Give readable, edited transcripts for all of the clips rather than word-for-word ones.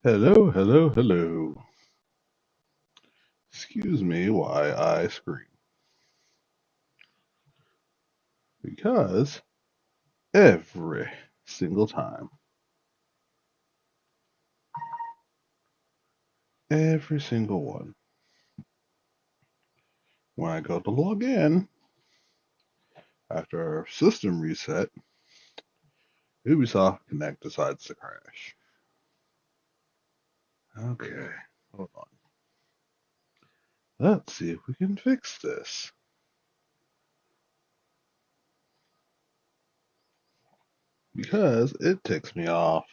Hello, hello, hello. Excuse me why I scream. Because every single time, every single one, when I go to log in after our system reset, Ubisoft Connect decides to crash. Okay, hold on. Let's see if we can fix this. Because it ticks me off.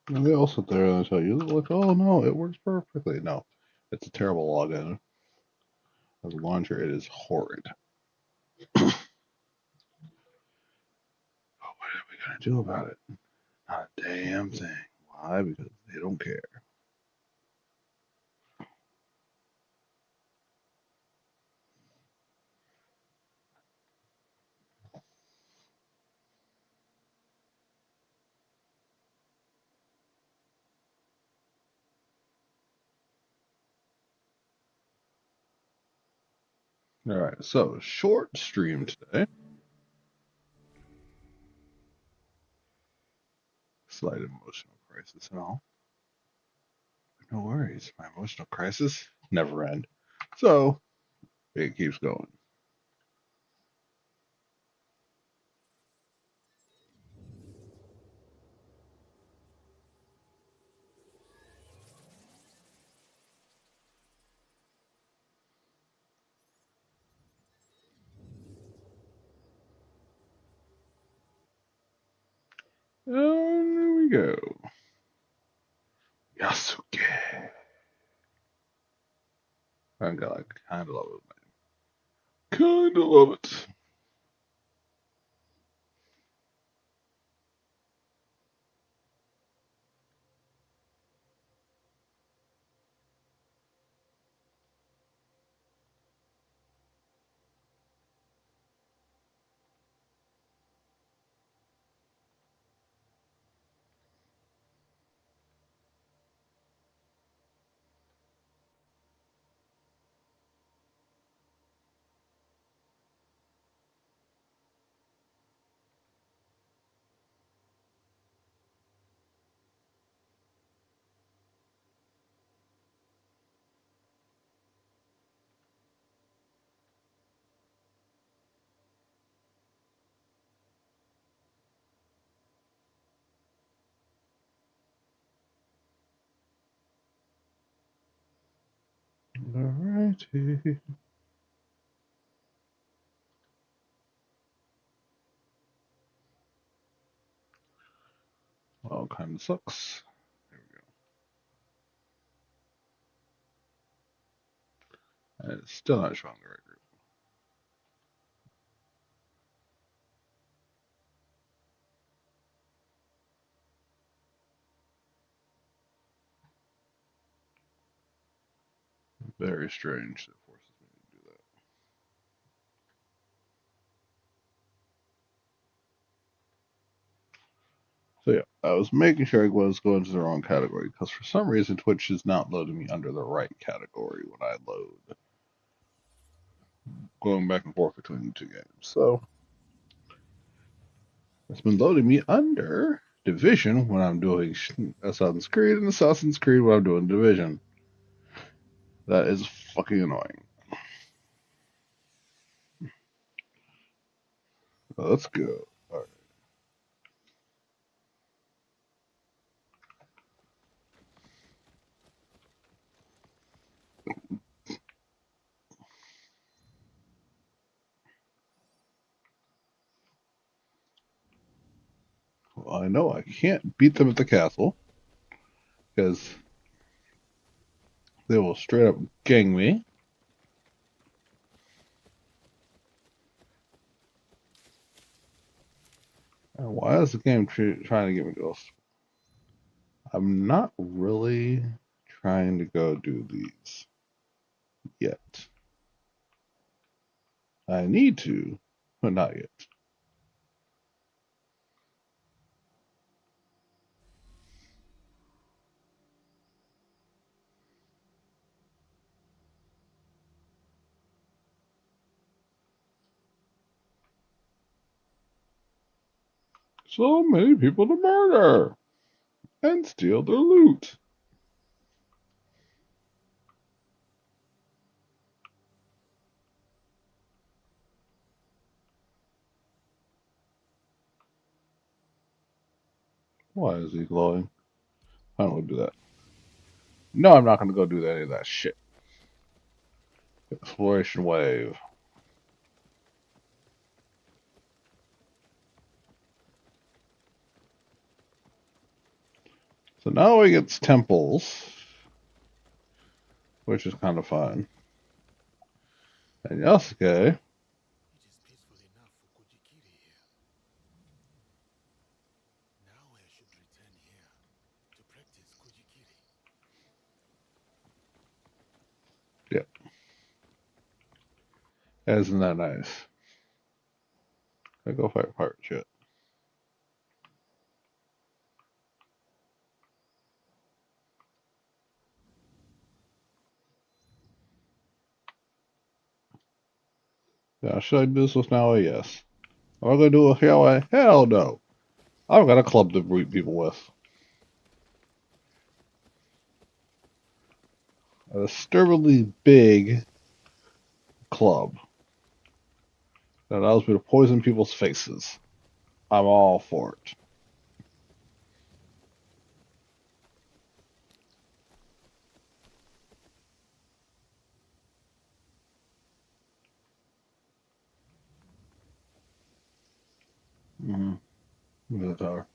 And they all sit there and tell you, like, oh no, it works perfectly. No, it's a terrible login. As a launcher, it is horrid. What are we gonna do about it? Not a damn thing. Why? Because they don't care. All right, so short stream today. Slight emotional crisis and all. No worries, my emotional crisis never end. So it keeps going. And there we go. Yasuke. I kind of love it. Kind of love it. Alrighty. Well, kind of sucks. There we go. And it's still not showing the right group. Very strange. It forces me to do that. So yeah, I was making sure I was going to the wrong category because for some reason Twitch is not loading me under the right category when I load, going back and forth between the two games. So it's been loading me under Division when I'm doing Assassin's Creed and Assassin's Creed when I'm doing Division. That is fucking annoying. Let's go. All right. I know I can't beat them at the castle because they will straight up gang me. And why is the game trying to get me ghost? I'm not really trying to go do these yet. I need to, but not yet. So many people to murder and steal their loot. Why is he glowing? I don't want to do that. No, I'm not going to go do any of that shit. Exploration wave. So now he gets temples, which is kind of fun. And Yasuke. Yep. Isn't that nice? I go fight pirate shit. Yeah, should I do this with Naoi? Yes. Am I going to do it with Yaoi? Hell no. I've got a club to meet people with. A disturbingly big club that allows me to poison people's faces. I'm all for it. Mm-hmm. Look at the tower.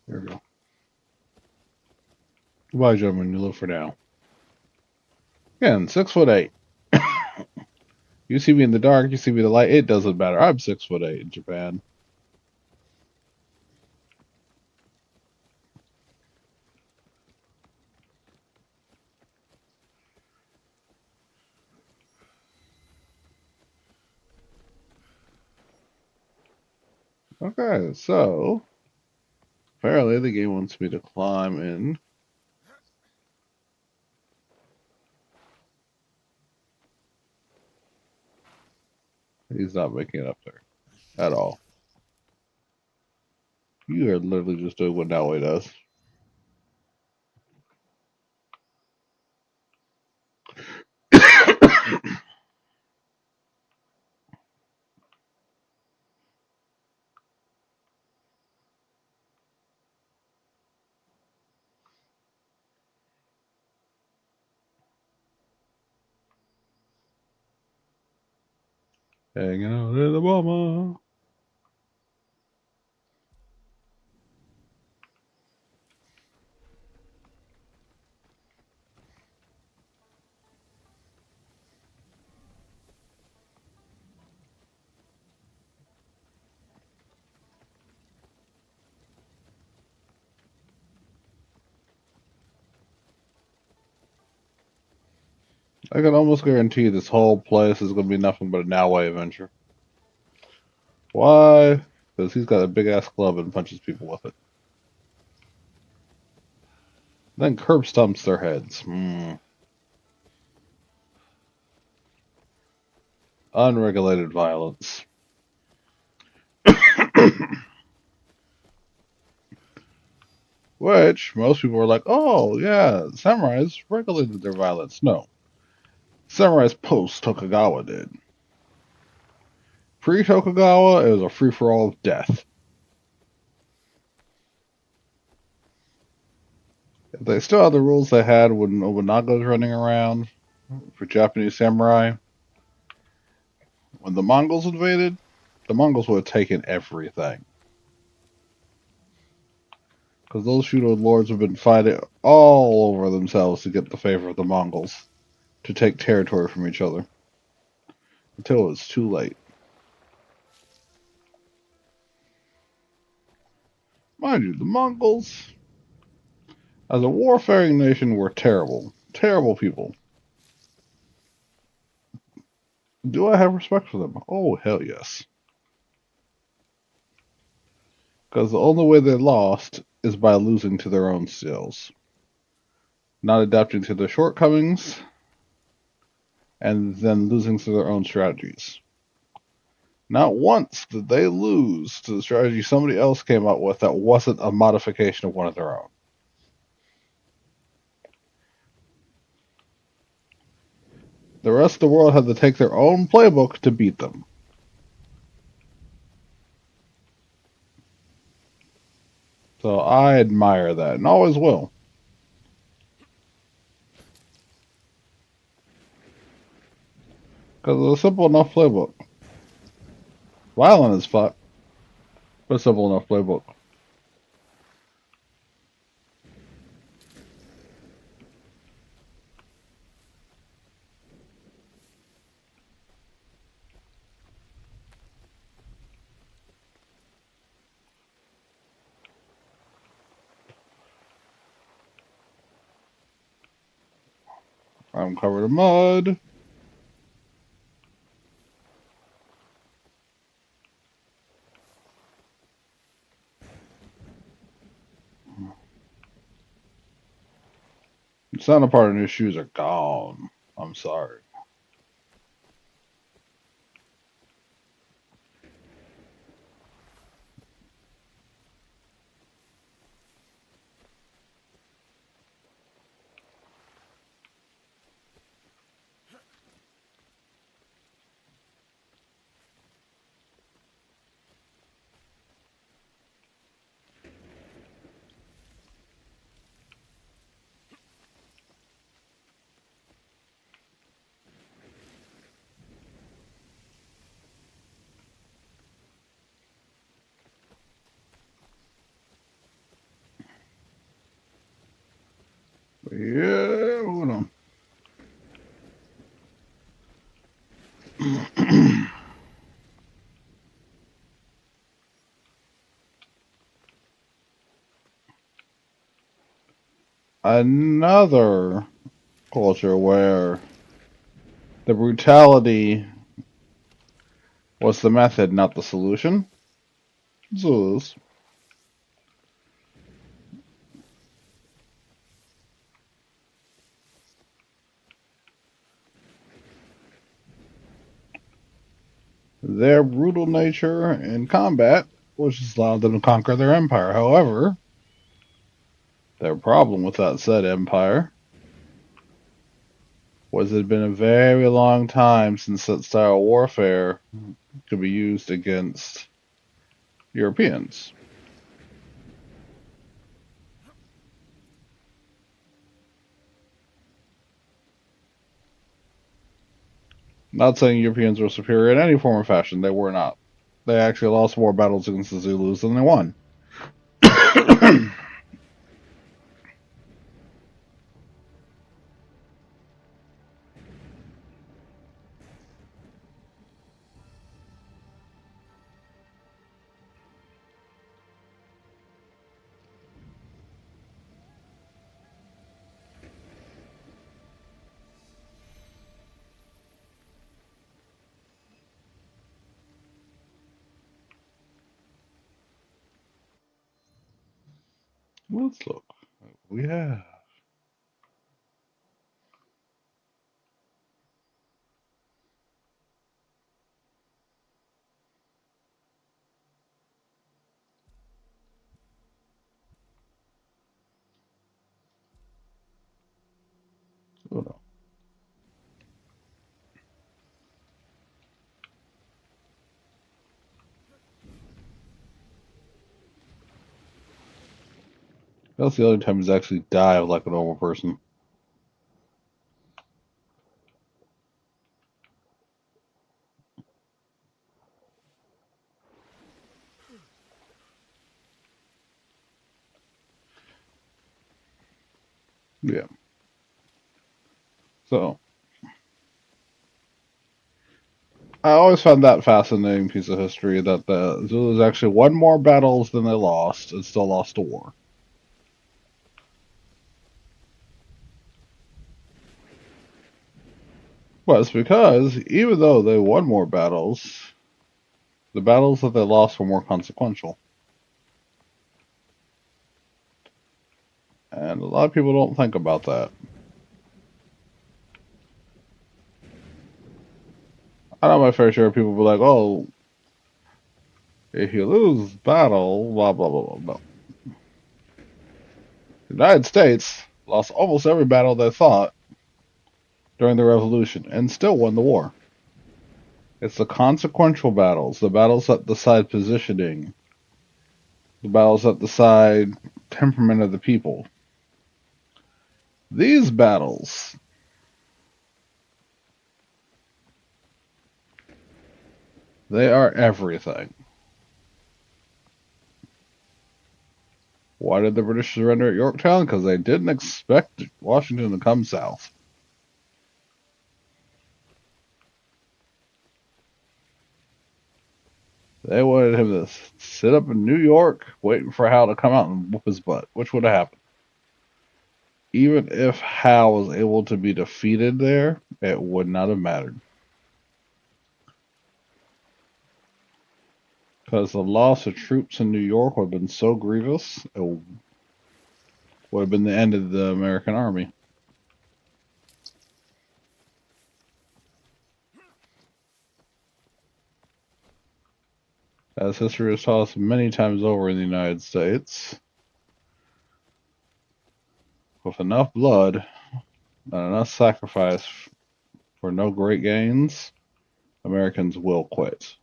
There we go. Goodbye, gentlemen. You live for now. Again, 6'8". You see me in the dark, you see me in the light, it doesn't matter. I'm 6'8" in Japan. Okay, so apparently the game wants me to climb in. He's not making it up there at all. You are literally just doing what Naoi does. Hanging out in the mama. I can almost guarantee this whole place is going to be nothing but a Naoi adventure. Why? Because he's got a big ass club and punches people with it. Then curb stomps their heads. Unregulated violence. Which most people are like, oh yeah, samurais regulated their violence. No. Samurais post Tokugawa did. Pre Tokugawa, it was a free for all of death. If they still had the rules they had when Nobunaga was running around for Japanese samurai, when the Mongols invaded, the Mongols would have taken everything. Because those feudal lords have been fighting all over themselves to get the favor of the Mongols, to take territory from each other, until it's too late. Mind you, the Mongols, as a warfaring nation, were terrible. Terrible people. Do I have respect for them? Oh, hell yes. Because the only way they lost is by losing to their own selves. Not adapting to their shortcomings, and then losing to their own strategies. Not once did they lose to the strategy somebody else came up with that wasn't a modification of one of their own. The rest of the world had to take their own playbook to beat them. So I admire that, and always will. Because it's a simple enough playbook. Violent as fuck, but a simple enough playbook. I'm covered in mud. It's not a part of his shoes are gone. I'm sorry. But yeah, hold on. Another culture where the brutality was the method, not the solution. Zulus. Their brutal nature in combat, which has allowed them to conquer their empire. However, their problem with that said empire was it had been a very long time since that style of warfare could be used against Europeans. Not saying Europeans were superior in any form or fashion, they were not. They actually lost more battles against the Zulus than they won. Let's look. We have. Hold on. That's the other time he's actually dive like a normal person. Yeah. So I always found that fascinating piece of history that the Zulus actually won more battles than they lost and still lost a war. Well, it's because even though they won more battles, the battles that they lost were more consequential. And a lot of people don't think about that. I know my fair share of people be like, oh, if you lose battle, blah, blah, blah, blah, blah. The United States lost almost every battle they fought during the Revolution and still won the war. It's the consequential battles, the battles that decide positioning, the battles that decide temperament of the people. These battles, they are everything. Why did the British surrender at Yorktown? Because they didn't expect Washington to come south. They wanted him to sit up in New York waiting for Howe to come out and whoop his butt, which would have happened. Even if Howe was able to be defeated there, it would not have mattered. Because the loss of troops in New York would have been so grievous, it would have been the end of the American army. As history has taught us many times over in the United States, with enough blood and enough sacrifice for no great gains, Americans will quit.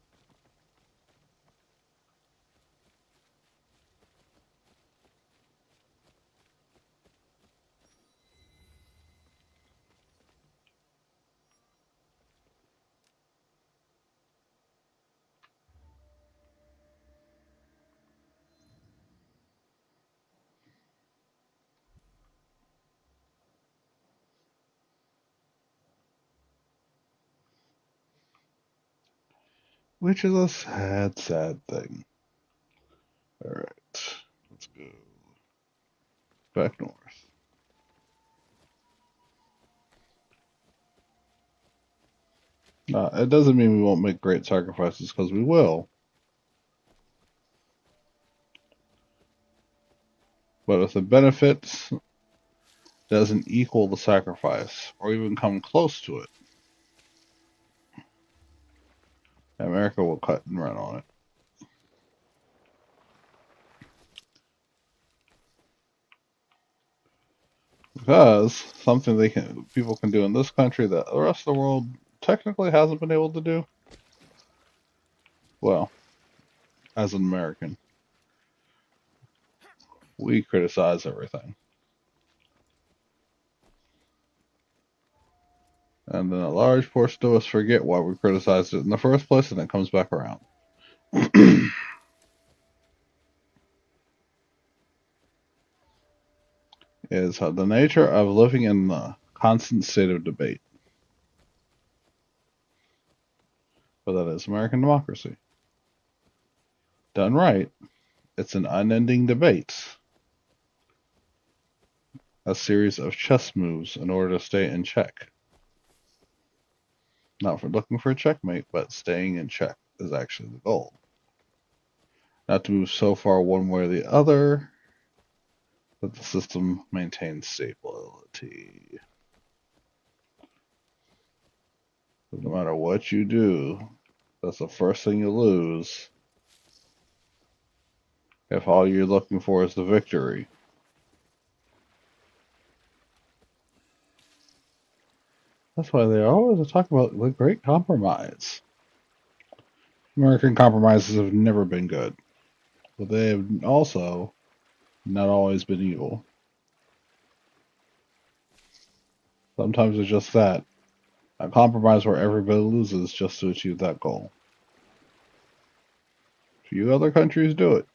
Which is a sad, sad thing. Alright, let's go back north. It doesn't mean we won't make great sacrifices, because we will. But if the benefits doesn't equal the sacrifice, or even come close to it, America will cut and run on it. Because something people can do in this country that the rest of the world technically hasn't been able to do. Well, as an American, we criticize everything. And then a large portion of us forget why we criticized it in the first place, and it comes back around. Is the nature of living in the constant state of debate. But that is American democracy. Done right, it's an unending debate. A series of chess moves in order to stay in check. Not for looking for a checkmate, but staying in check is actually the goal. Not to move so far one way or the other that the system maintains stability. But no matter what you do, that's the first thing you lose if all you're looking for is the victory. That's why they always talk about the great compromise. American compromises have never been good, but they have also not always been evil. Sometimes it's just that a compromise where everybody loses just to achieve that goal. Few other countries do it.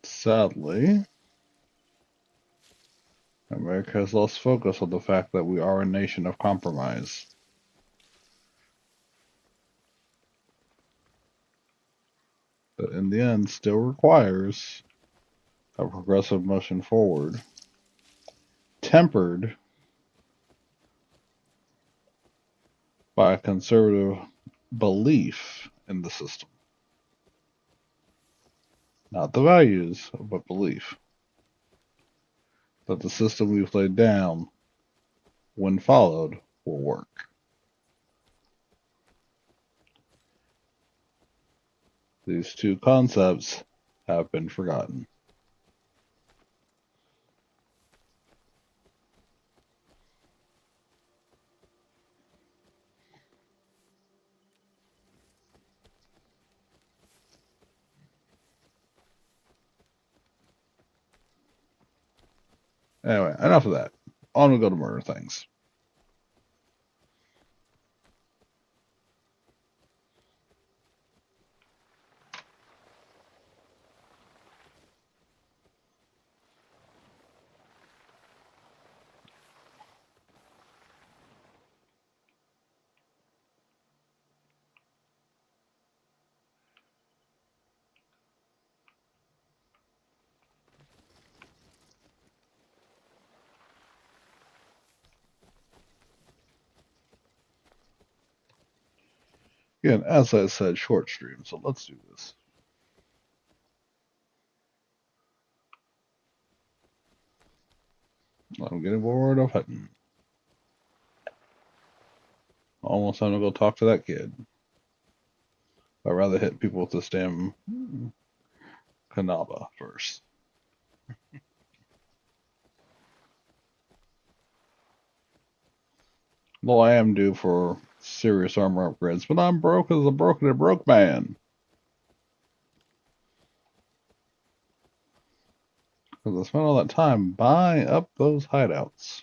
Sadly, America has lost focus on the fact that we are a nation of compromise. That in the end still requires a progressive motion forward, tempered by a conservative belief in the system. Not the values, but belief. That the system we've laid down, when followed, will work. These two concepts have been forgotten. Anyway, enough of that. On we go to murder things. Again, as I said, short stream, so let's do this. I'm getting bored of hitting. Almost time to go talk to that kid. I'd rather hit people with this damn Kanaba first. Well, I am due for serious armor upgrades, but I'm broke as a broke man. Because I spent all that time buying up those hideouts.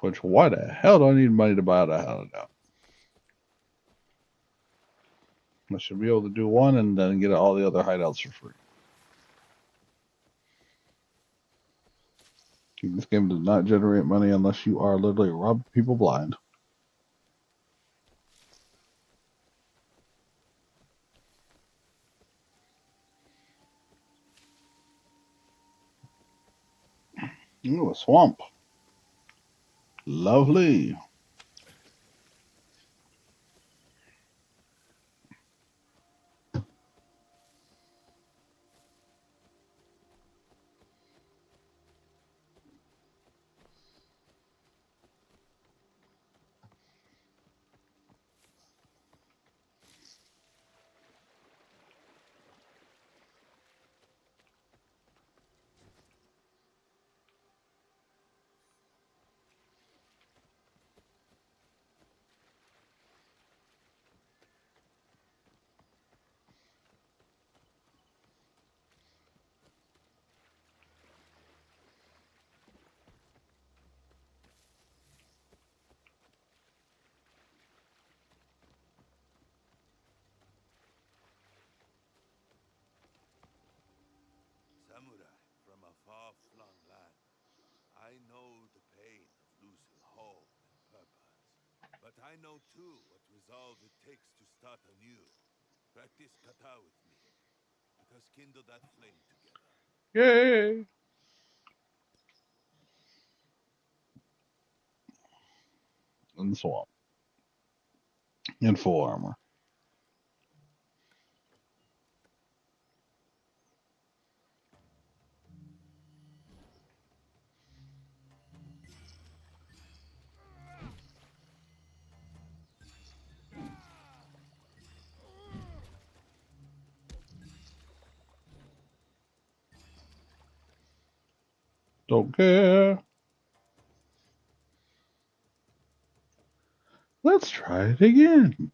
Which, why the hell do I need money to buy a hideout? I should be able to do one and then get all the other hideouts for free. This game does not generate money unless you are literally robbing people blind. Ooh, a swamp. Lovely. Samurai from a far-flung land, I know the pain of losing home and purpose. But I know too what resolve it takes to start anew. Practice kata with me. Let us kindle that flame together. Yay! In the swamp. In full armor. Don't care. Let's try it again.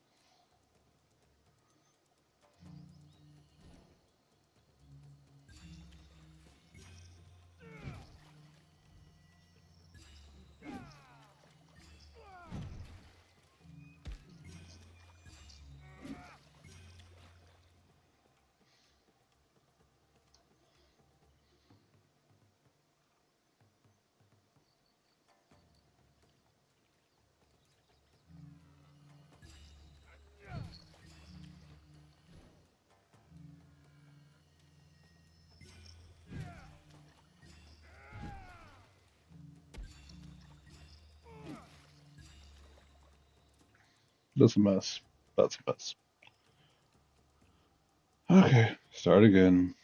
That's a mess. That's a mess. Okay, start again.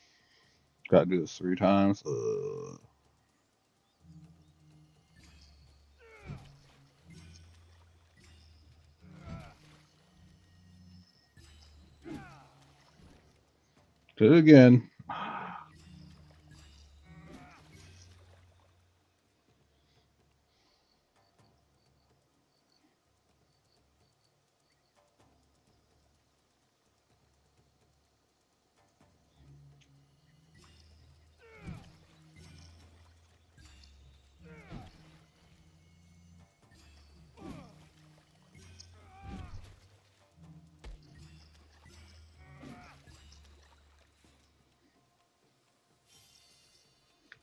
Gotta do this 3 times. Do it again.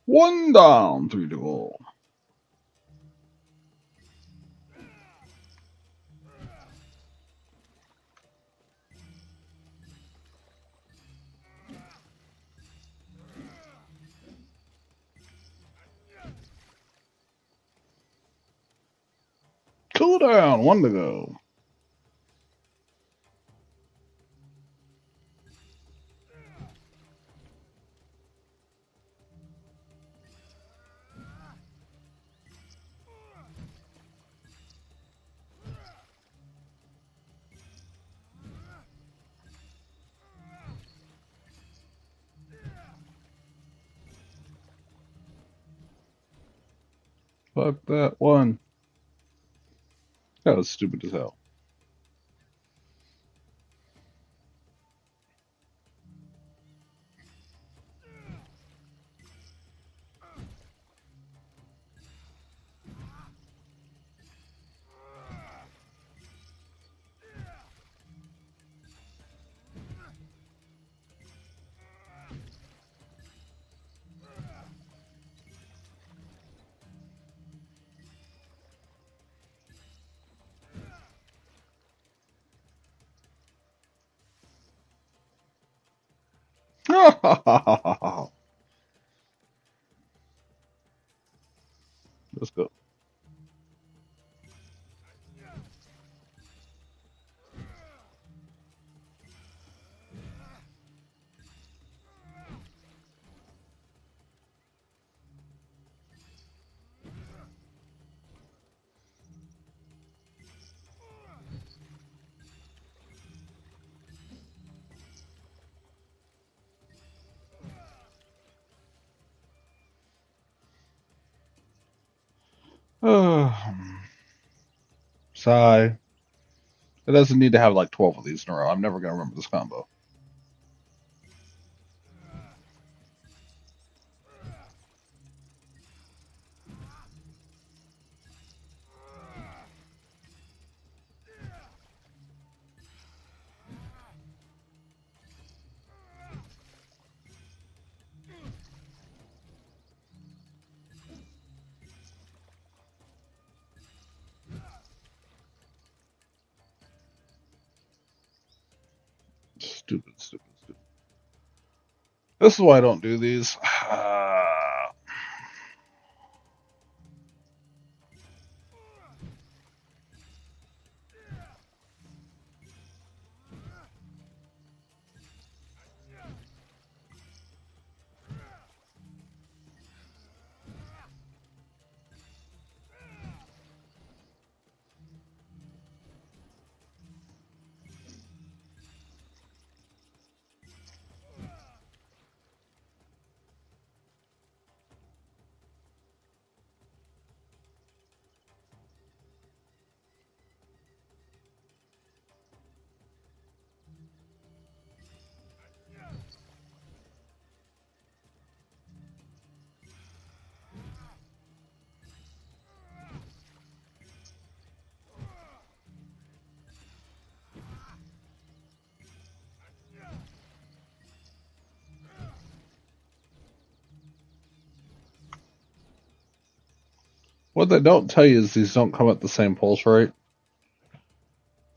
One down, 3 to go. Cool down, 1 to go. Fuck that one. That was stupid as hell. Let's go. Sigh. It doesn't need to have like 12 of these in a row. I'm never going to remember this combo. Stupid, stupid, stupid. This is why I don't do these. What they don't tell you is these don't come at the same pulse rate.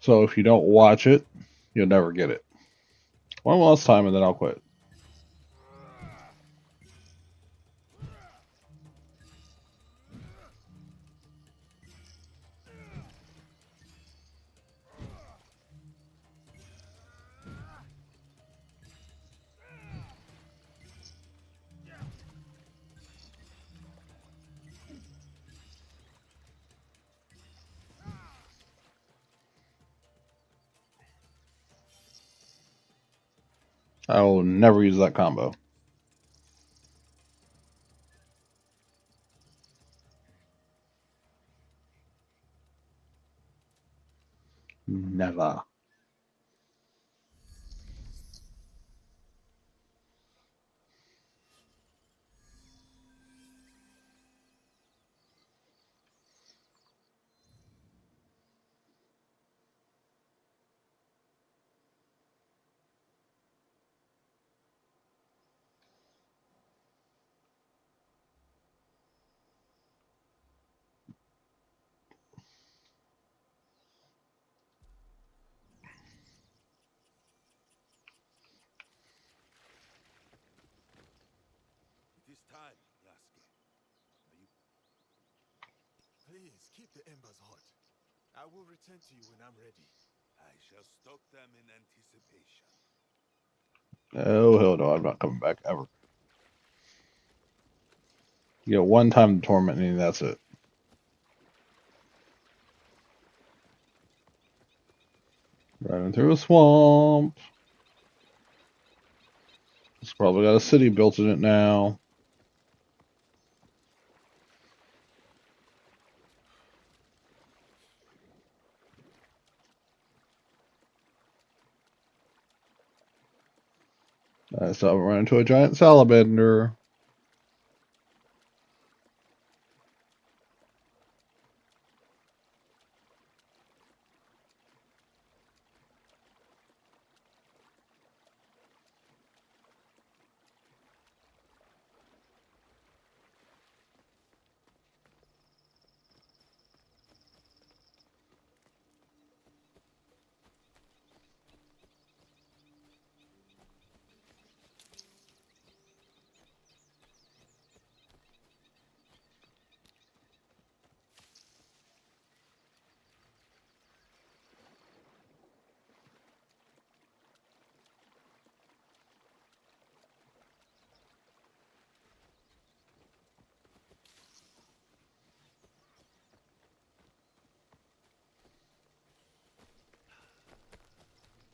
So if you don't watch it, you'll never get it. One last time and then I'll quit. I will never use that combo. Never. It is time, Lasky. Are you... Please keep the embers hot. I will return to you when I'm ready. I shall stoke them in anticipation. Oh, hell no, I'm not coming back ever. You get one time to torment me, that's it. Running through a swamp. It's probably got a city built in it now. I still haven't run into a giant salamander.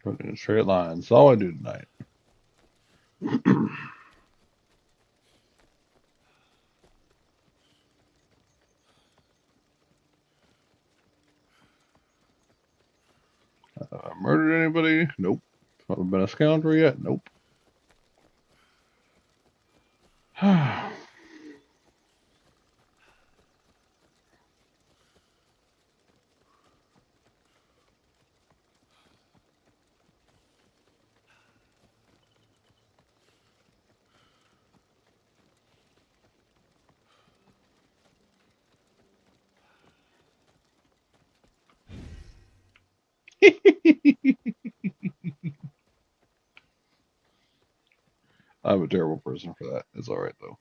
Running in straight lines. That's all I do tonight. Have I murdered anybody? Nope. Have I been a scoundrel yet? Nope. I'm a terrible person for that. It's alright though.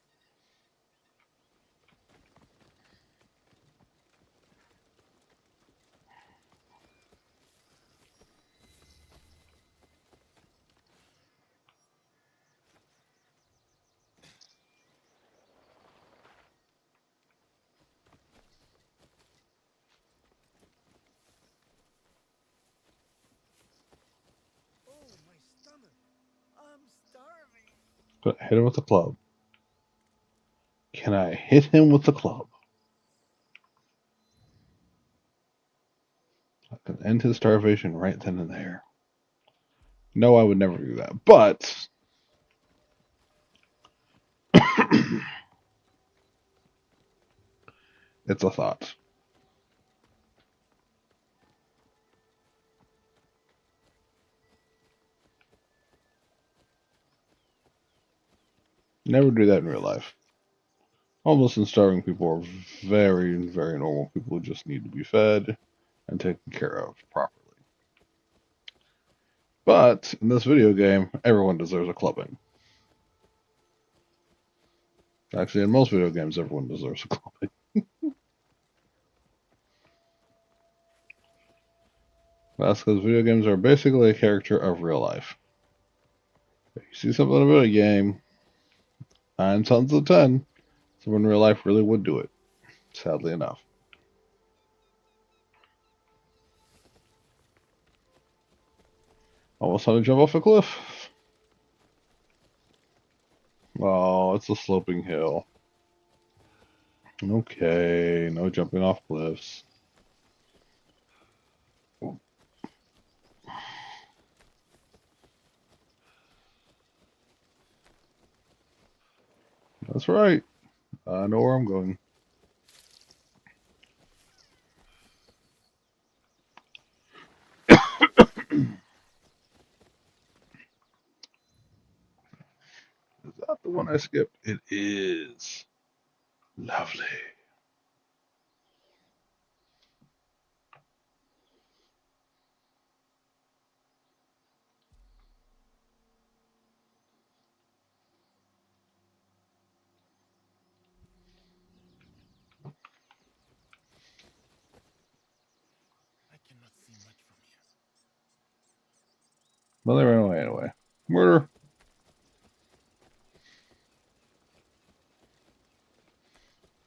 Oh, my stomach. I'm starving. But hit him with the club. Can I hit him with the club? I can end his starvation right then and there. No, I would never do that. But it's a thought. Never do that in real life. Homeless and starving people are very, very normal people who just need to be fed and taken care of properly. But in this video game, everyone deserves a clubbing. Actually, in most video games, everyone deserves a clubbing. That's because video games are basically a character of real life. If you see something in a video game, 9 times out of 10, someone in real life really would do it. Sadly enough. Almost had to jump off a cliff. Oh, it's a sloping hill. Okay, no jumping off cliffs. That's right. I know where I'm going. Is that the one I skipped? It is. Lovely. I cannot see much from here. Well, they ran away anyway. Murder.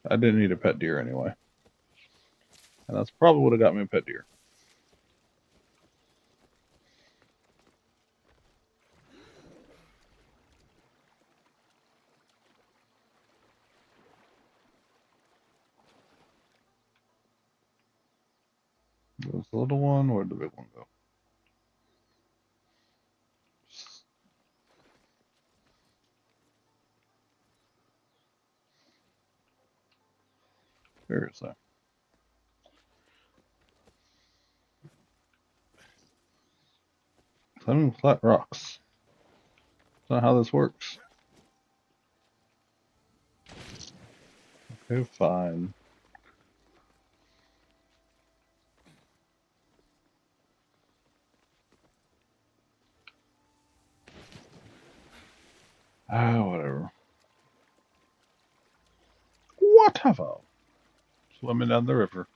I didn't need a pet deer anyway. And that's probably what have got me a pet deer. There's the little one. Where'd the big one go? Seriously. Climbing flat rocks. That's not how this works. Okay, fine. Ah, whatever. Whatever. Swimming down the river.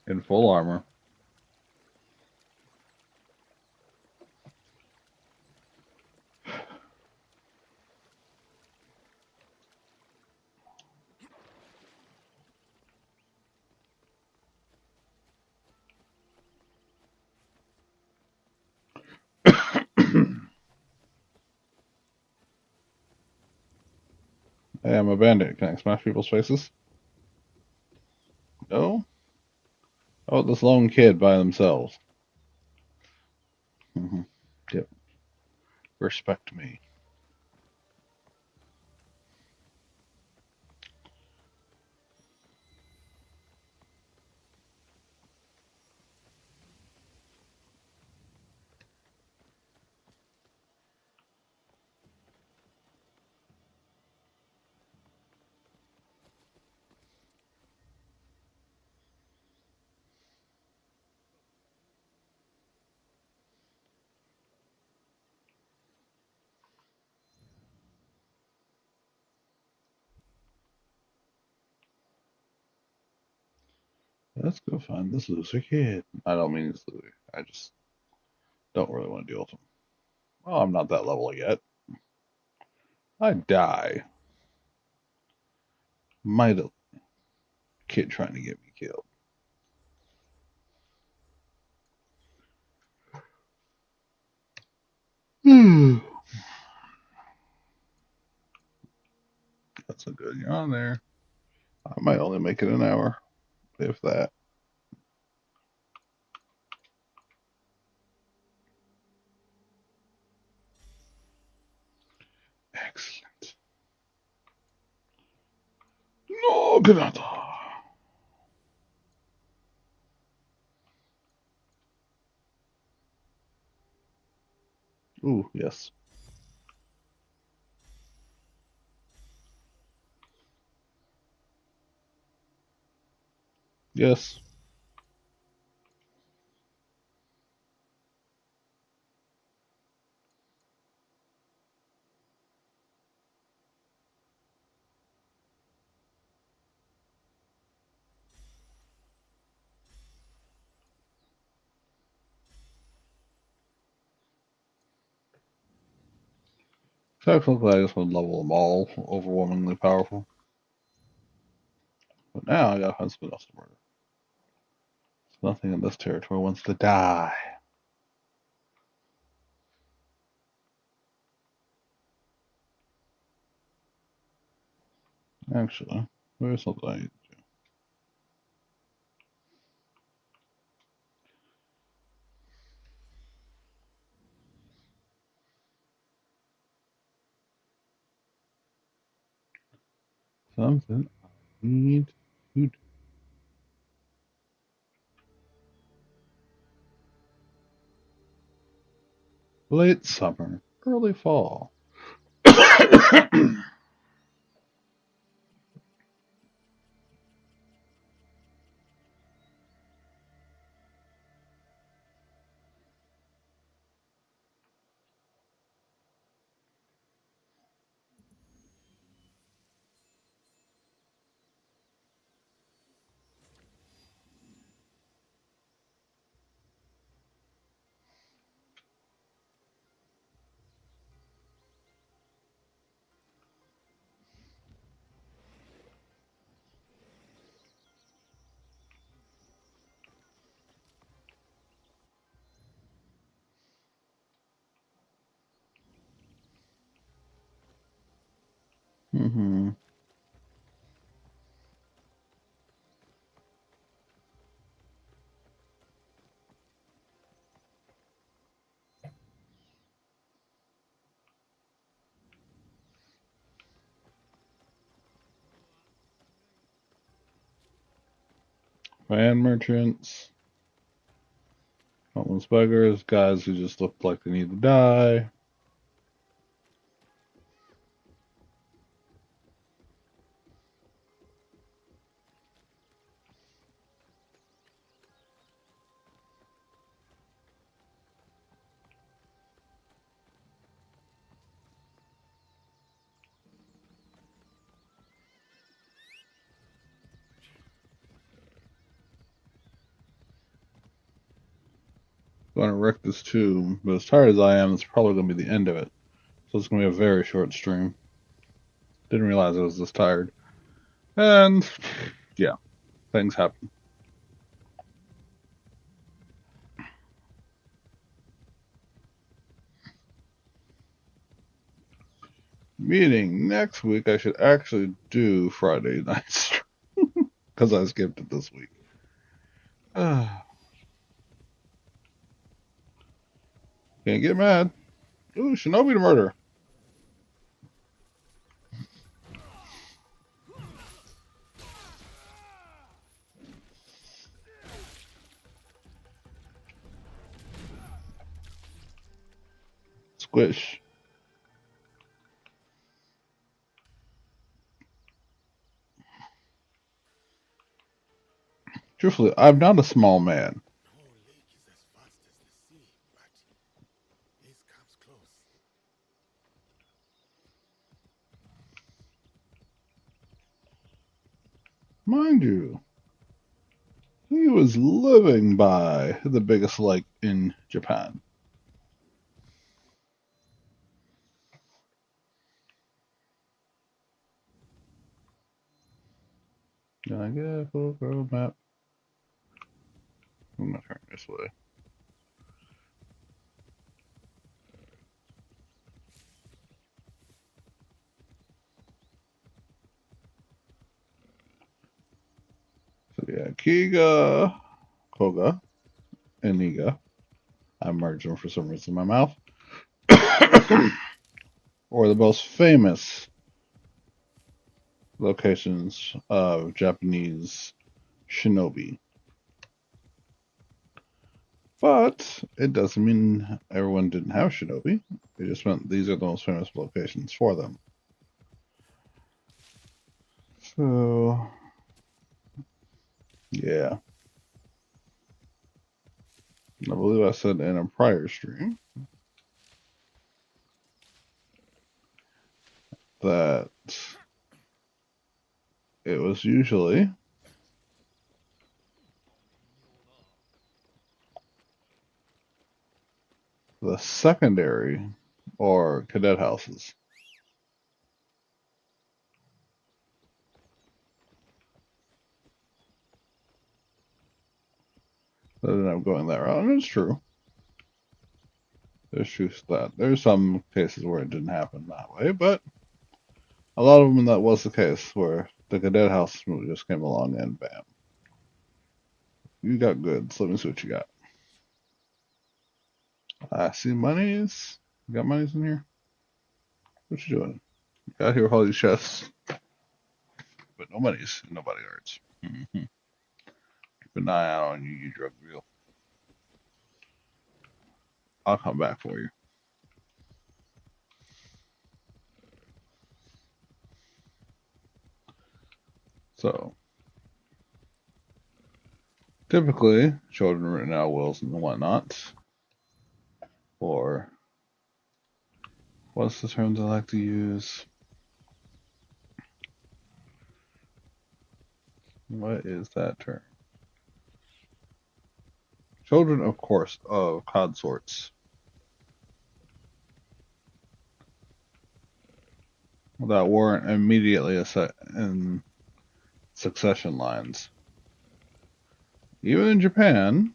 In full armor. Hey, I'm a bandit. Can I smash people's faces? No? How about this lone kid by themselves? Yep. Respect me. Let's go find this loser kid. I don't mean he's loser. I just don't really want to deal with him. Oh, I'm not that level yet. I die. Might a kid trying to get me killed. That's a good. You're on there. I might only make it an hour, if that. Excellent. No, Granada. Ooh, yes. Yes. Technically, I just want to level them all overwhelmingly powerful. But now I gotta find something else to murder. Nothing in this territory wants to die. Actually, there's something I need to do. Something I need to do. Late summer, early fall. Mm-hmm. Fan merchants, homeless beggars, guys who just look like they need to die. I'm gonna wreck this tomb, but as tired as I am, it's probably gonna be the end of it. So it's gonna be a very short stream. Didn't realize I was this tired. And yeah, things happen. Meaning next week I should actually do Friday night stream because I skipped it this week. Can't get mad. Ooh, Shinobi to murder. Squish. Truthfully, I'm not a small man. No lake is as vast as the sea, but this comes close. Mind you, he was living by the biggest lake in Japan. Can I get a full world map? I'm gonna turn this way. So yeah, Kiga, Koga, and Iga. I merged them for some reason in my mouth. Or the most famous locations of Japanese shinobi. But it doesn't mean everyone didn't have shinobi. It just meant these are the most famous locations for them. So, yeah. I believe I said in a prior stream that it was usually the secondary or cadet houses that ended up going that route. And it's true. There's truth to that. There's some cases where it didn't happen that way, but A lot of them that was the case, where the cadet house just came along and bam, you got goods. Let me see what you got. I see monies. You got monies in here? What you doing? You got here with all these chests, but no monies, no bodyguards. Mm-hmm. Keep an eye out on you, you drug mule. I'll come back for you. So, typically, children written out wills and whatnot, or what's the term I like to use? What is that term? Children, of course, of consorts. That weren't immediately in succession lines. Even in Japan,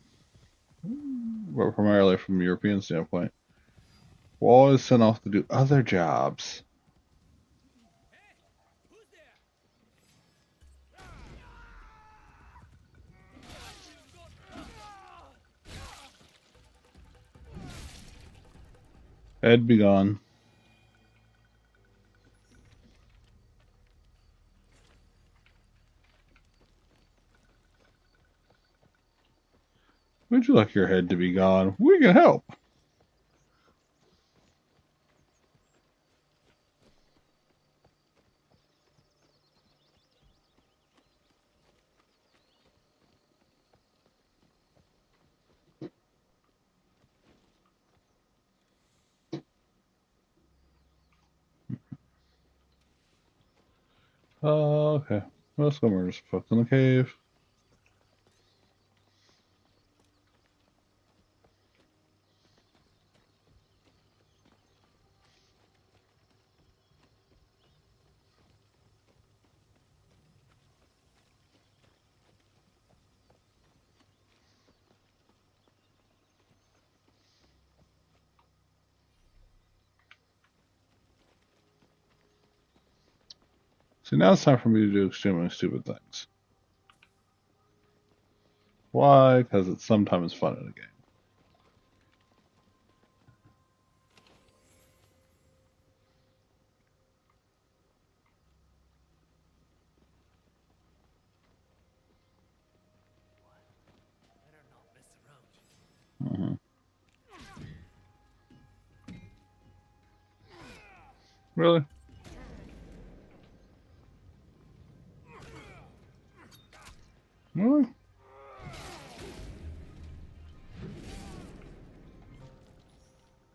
but primarily from a European standpoint, we're always sent off to do other jobs. Head be gone. Would you like your head to be gone? We can help. Okay. Let's go murder some folks in the cave. See, now it's time for me to do extremely stupid things. Why? Because it's sometimes fun in a game. Mm-hmm. Really? Really?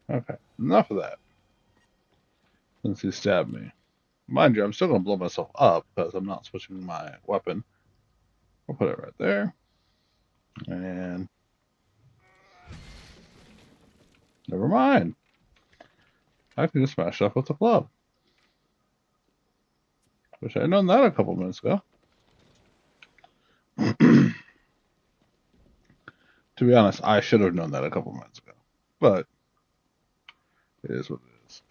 Okay. Enough of that. Since he stabbed me. Mind you, I'm still going to blow myself up because I'm not switching my weapon. I'll put it right there. And never mind. I can just smash stuff with the club. Wish I had known that a couple minutes ago. To be honest, I should have known that a couple minutes ago. But it is what it is.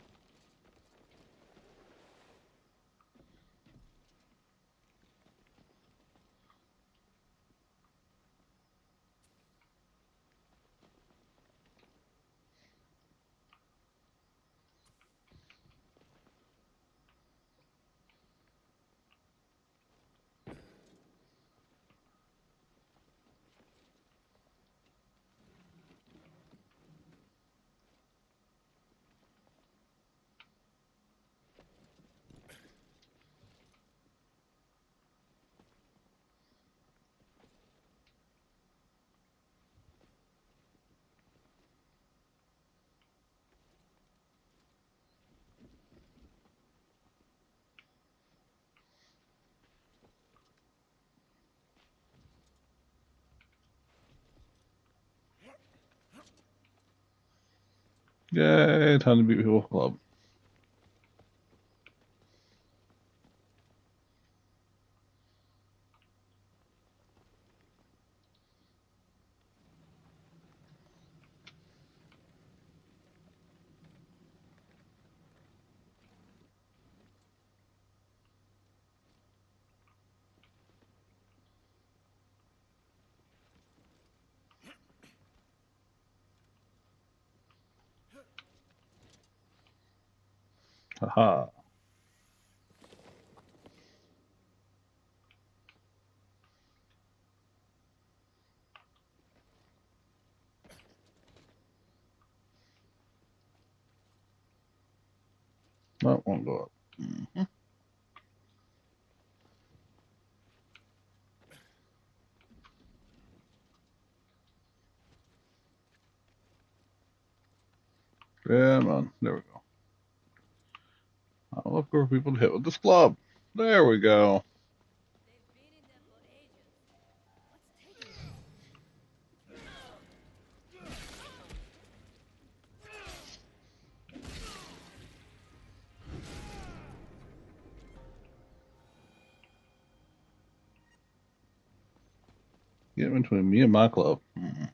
Yay, time to beat people with club. Haha. That won't go up. Mhm. Come on. There we go. I'll look for people to hit with this club. There we go. They've been in there for ages. What's taking them? Get in between me and my club. Mhm.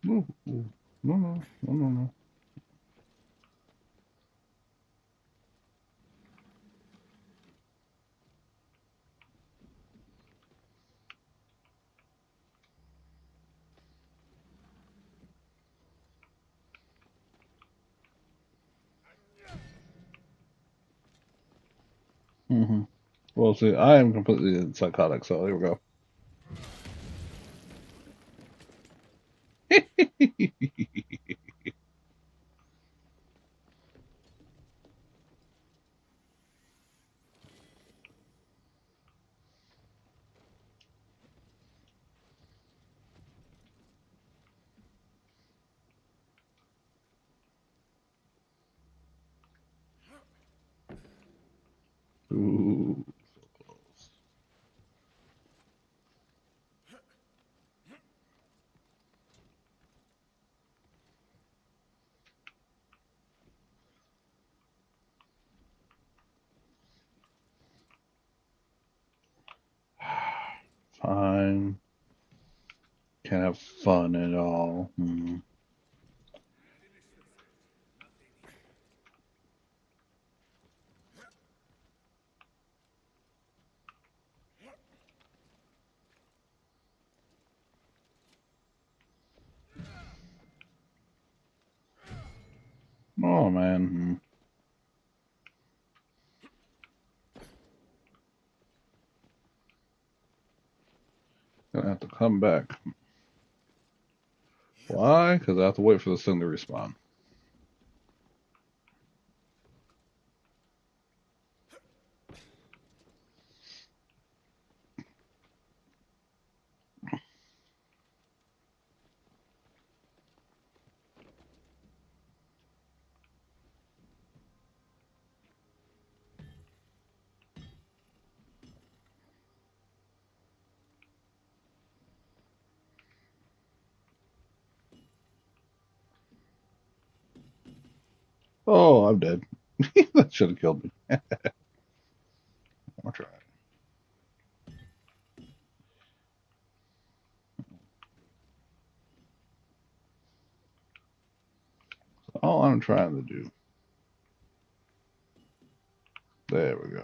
Ooh, ooh. No, no, no, no, no. Mm-hmm. Well, see, I am completely psychotic, so here we go. Ooh, so close. Fine. Can't have fun at all. Hmm. Oh, man. Hmm. Gonna have to come back. Why? Because I have to wait for this thing to respawn. Oh, I'm dead. That should have killed me. I'll try. All I'm trying to do. There we go.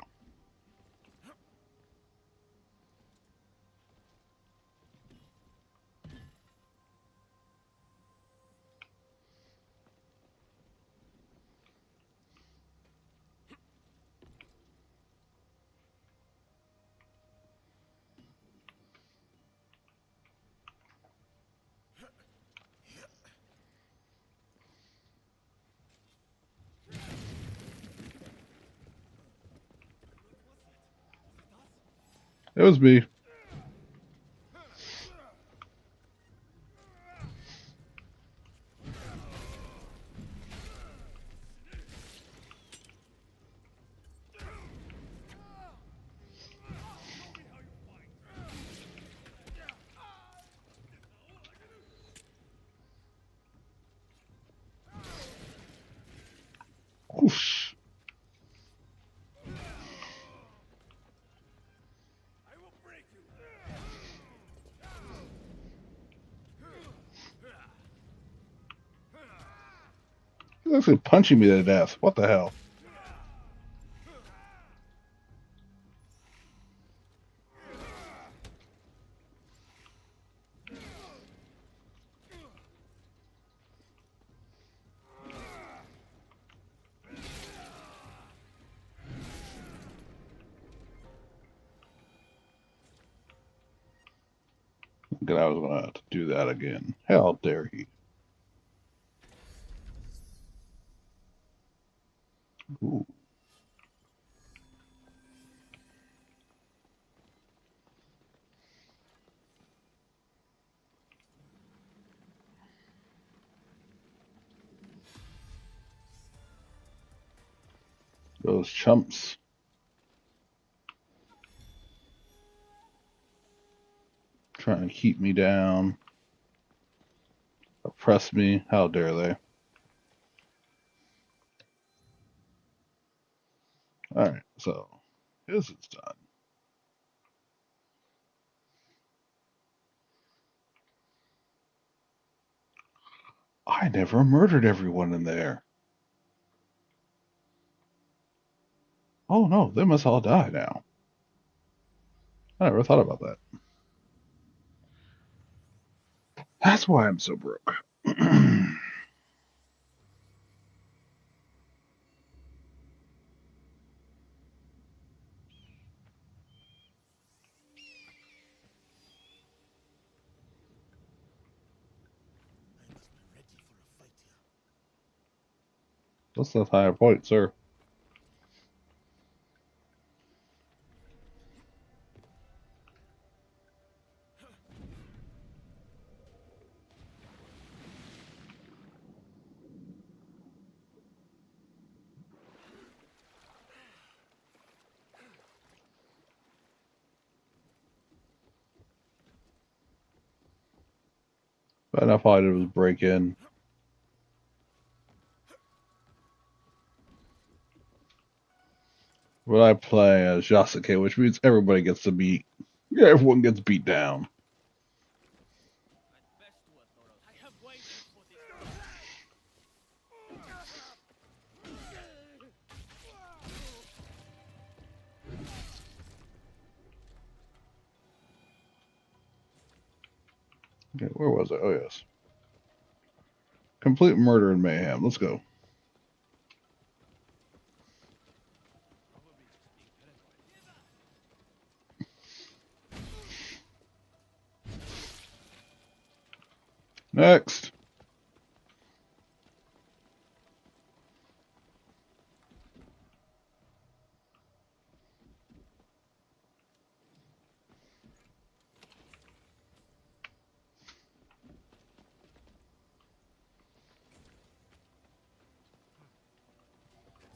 It was me. Whoosh. I will bring He's actually punching me to death. What the hell? Good, I was gonna have to do that again. How dare he? Ooh. Those chumps. Trying to keep me down. Oppress me. How dare they? Alright, so this is done. I never murdered everyone in there. Oh no, they must all die now. I never thought about that. That's why I'm so broke. I must be ready for a fight here. That's the higher point, sir. But enough all I did was break in. But I play as Yasuke, which means everybody gets to beat. Yeah, everyone gets beat down. I have waited for this. Okay, where was I? Oh, yes. Complete murder and mayhem. Let's go. Next.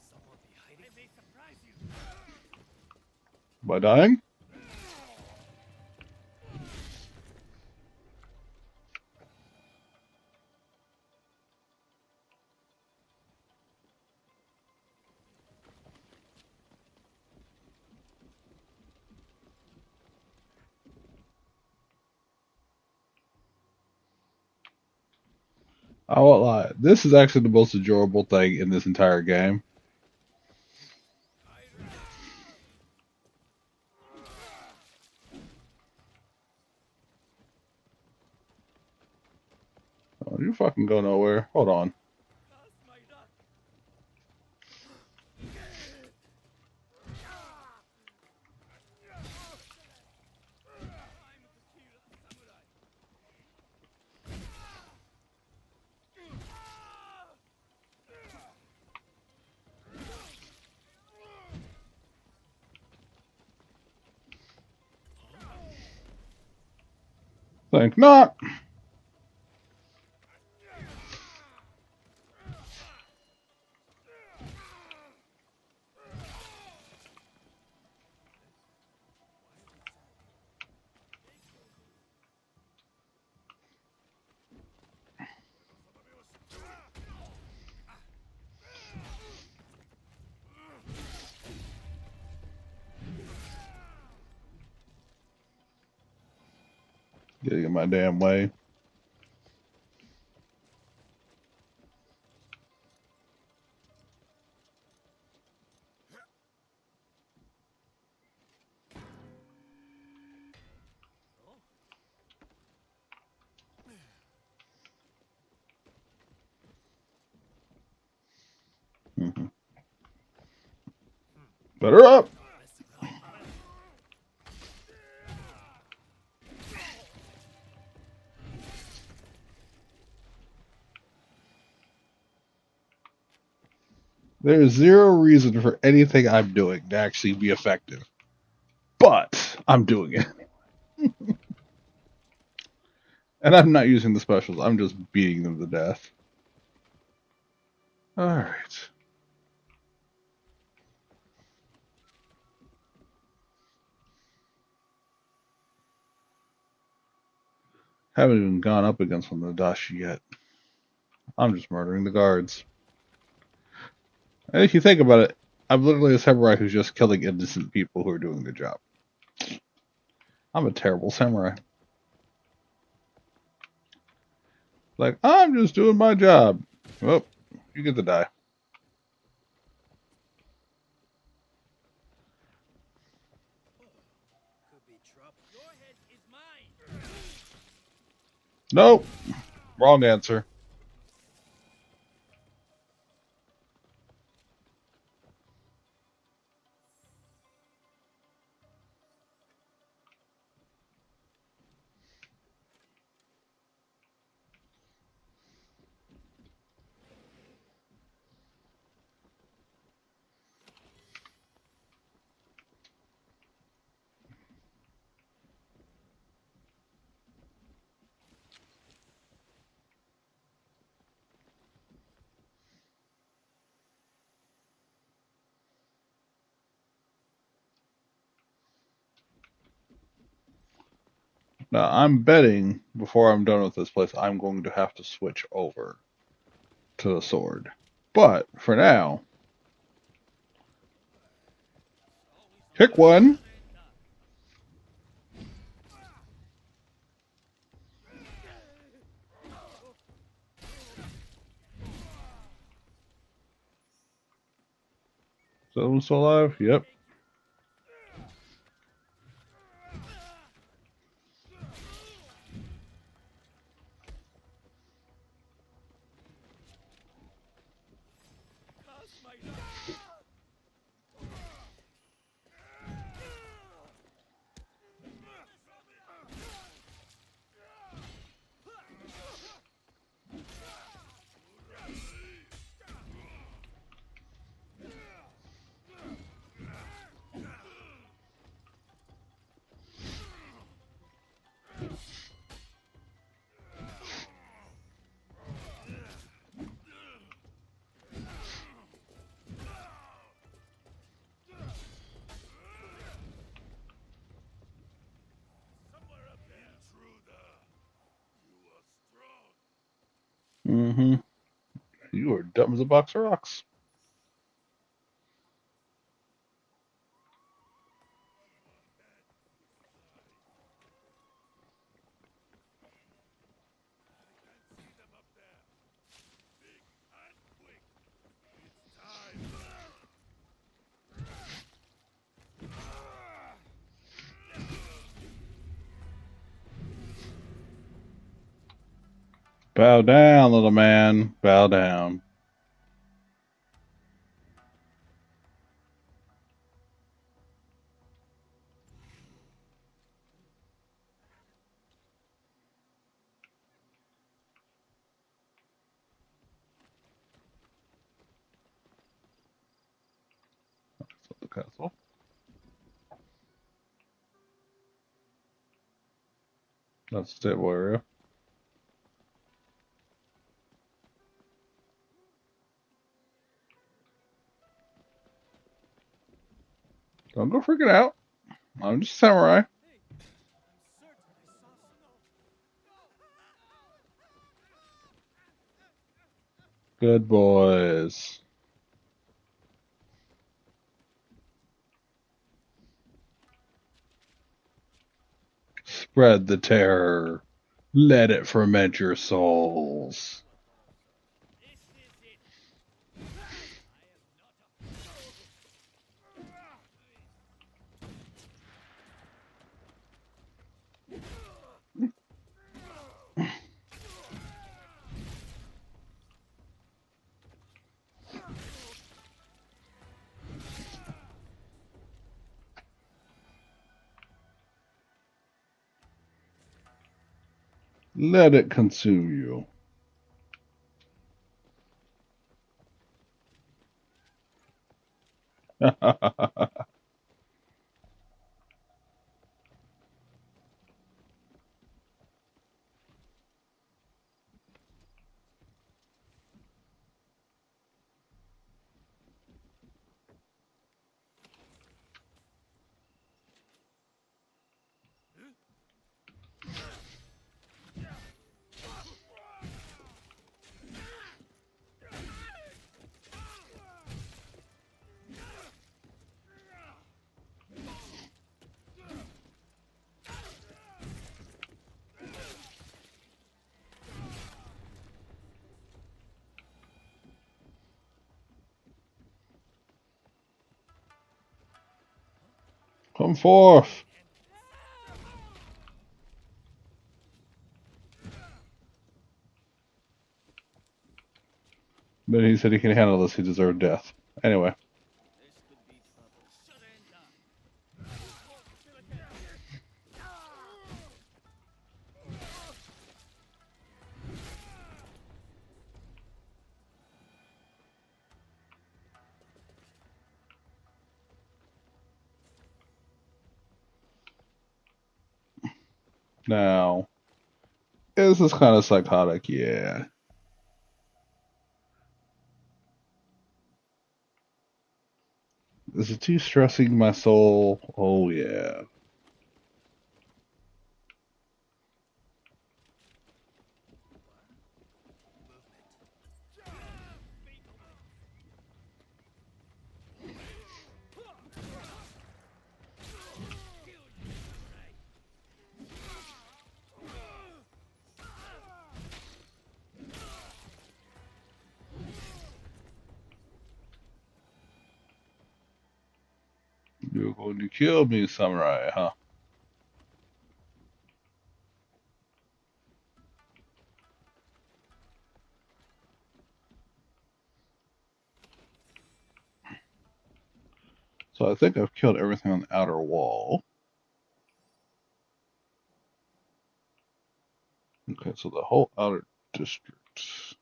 Someone be hiding. I may surprise you. By dying? I won't lie. This is actually the most enjoyable thing in this entire game. Oh, you fucking go nowhere. Hold on. Think not. Getting in my damn way. Better up! Best of luck. There's zero reason for anything I'm doing to actually be effective. But I'm doing it. And I'm not using the specials, I'm just beating them to death. Alright. Haven't even gone up against one of the Dashi yet. I'm just murdering the guards. And if you think about it, I'm literally a samurai who's just killing innocent people who are doing the job. I'm a terrible samurai. Like, I'm just doing my job. Well, you get to die. Could be trouble. Your head is mine. Nope. Wrong answer. Now, I'm betting before I'm done with this place, I'm going to have to switch over to the sword. But for now, pick one. Someone still alive? Yep. Cast my life. Mm-hmm. You are dumb as a box of rocks. Bow down, little man. Bow down. That's not the castle. That's the stable area. Don't go freaking out. I'm just a samurai. Hey, I'm certain I saw snow. Good boys. Spread the terror. Let it ferment your souls. This is it. I am not Let it consume you. Come forth. But he said he can handle this. He deserved death. Anyway. This could be trouble. Surrender. Now, is this kind of psychotic? Yeah. Is it too stressing my soul? Oh, yeah. You're going to kill me, samurai, huh? So I think I've killed everything on the outer wall. Okay, so the whole outer district.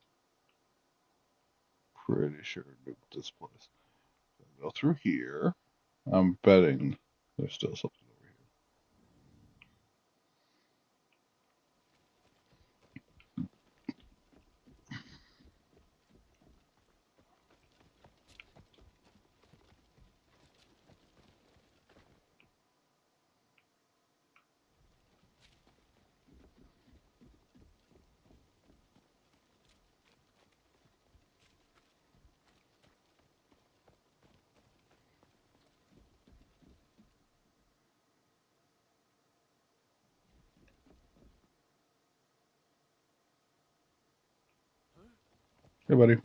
Pretty sure nuked this place. Go through here. I'm betting there's still something over here. Hey, buddy.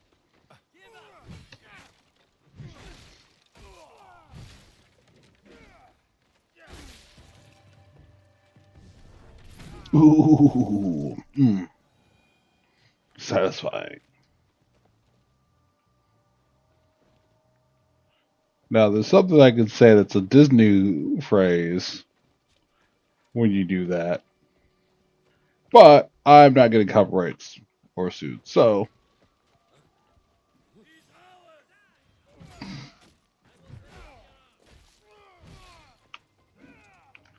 Ooh, satisfying. Now, there's something I could say that's a Disney phrase when you do that, but I'm not getting copyrights or sued. So,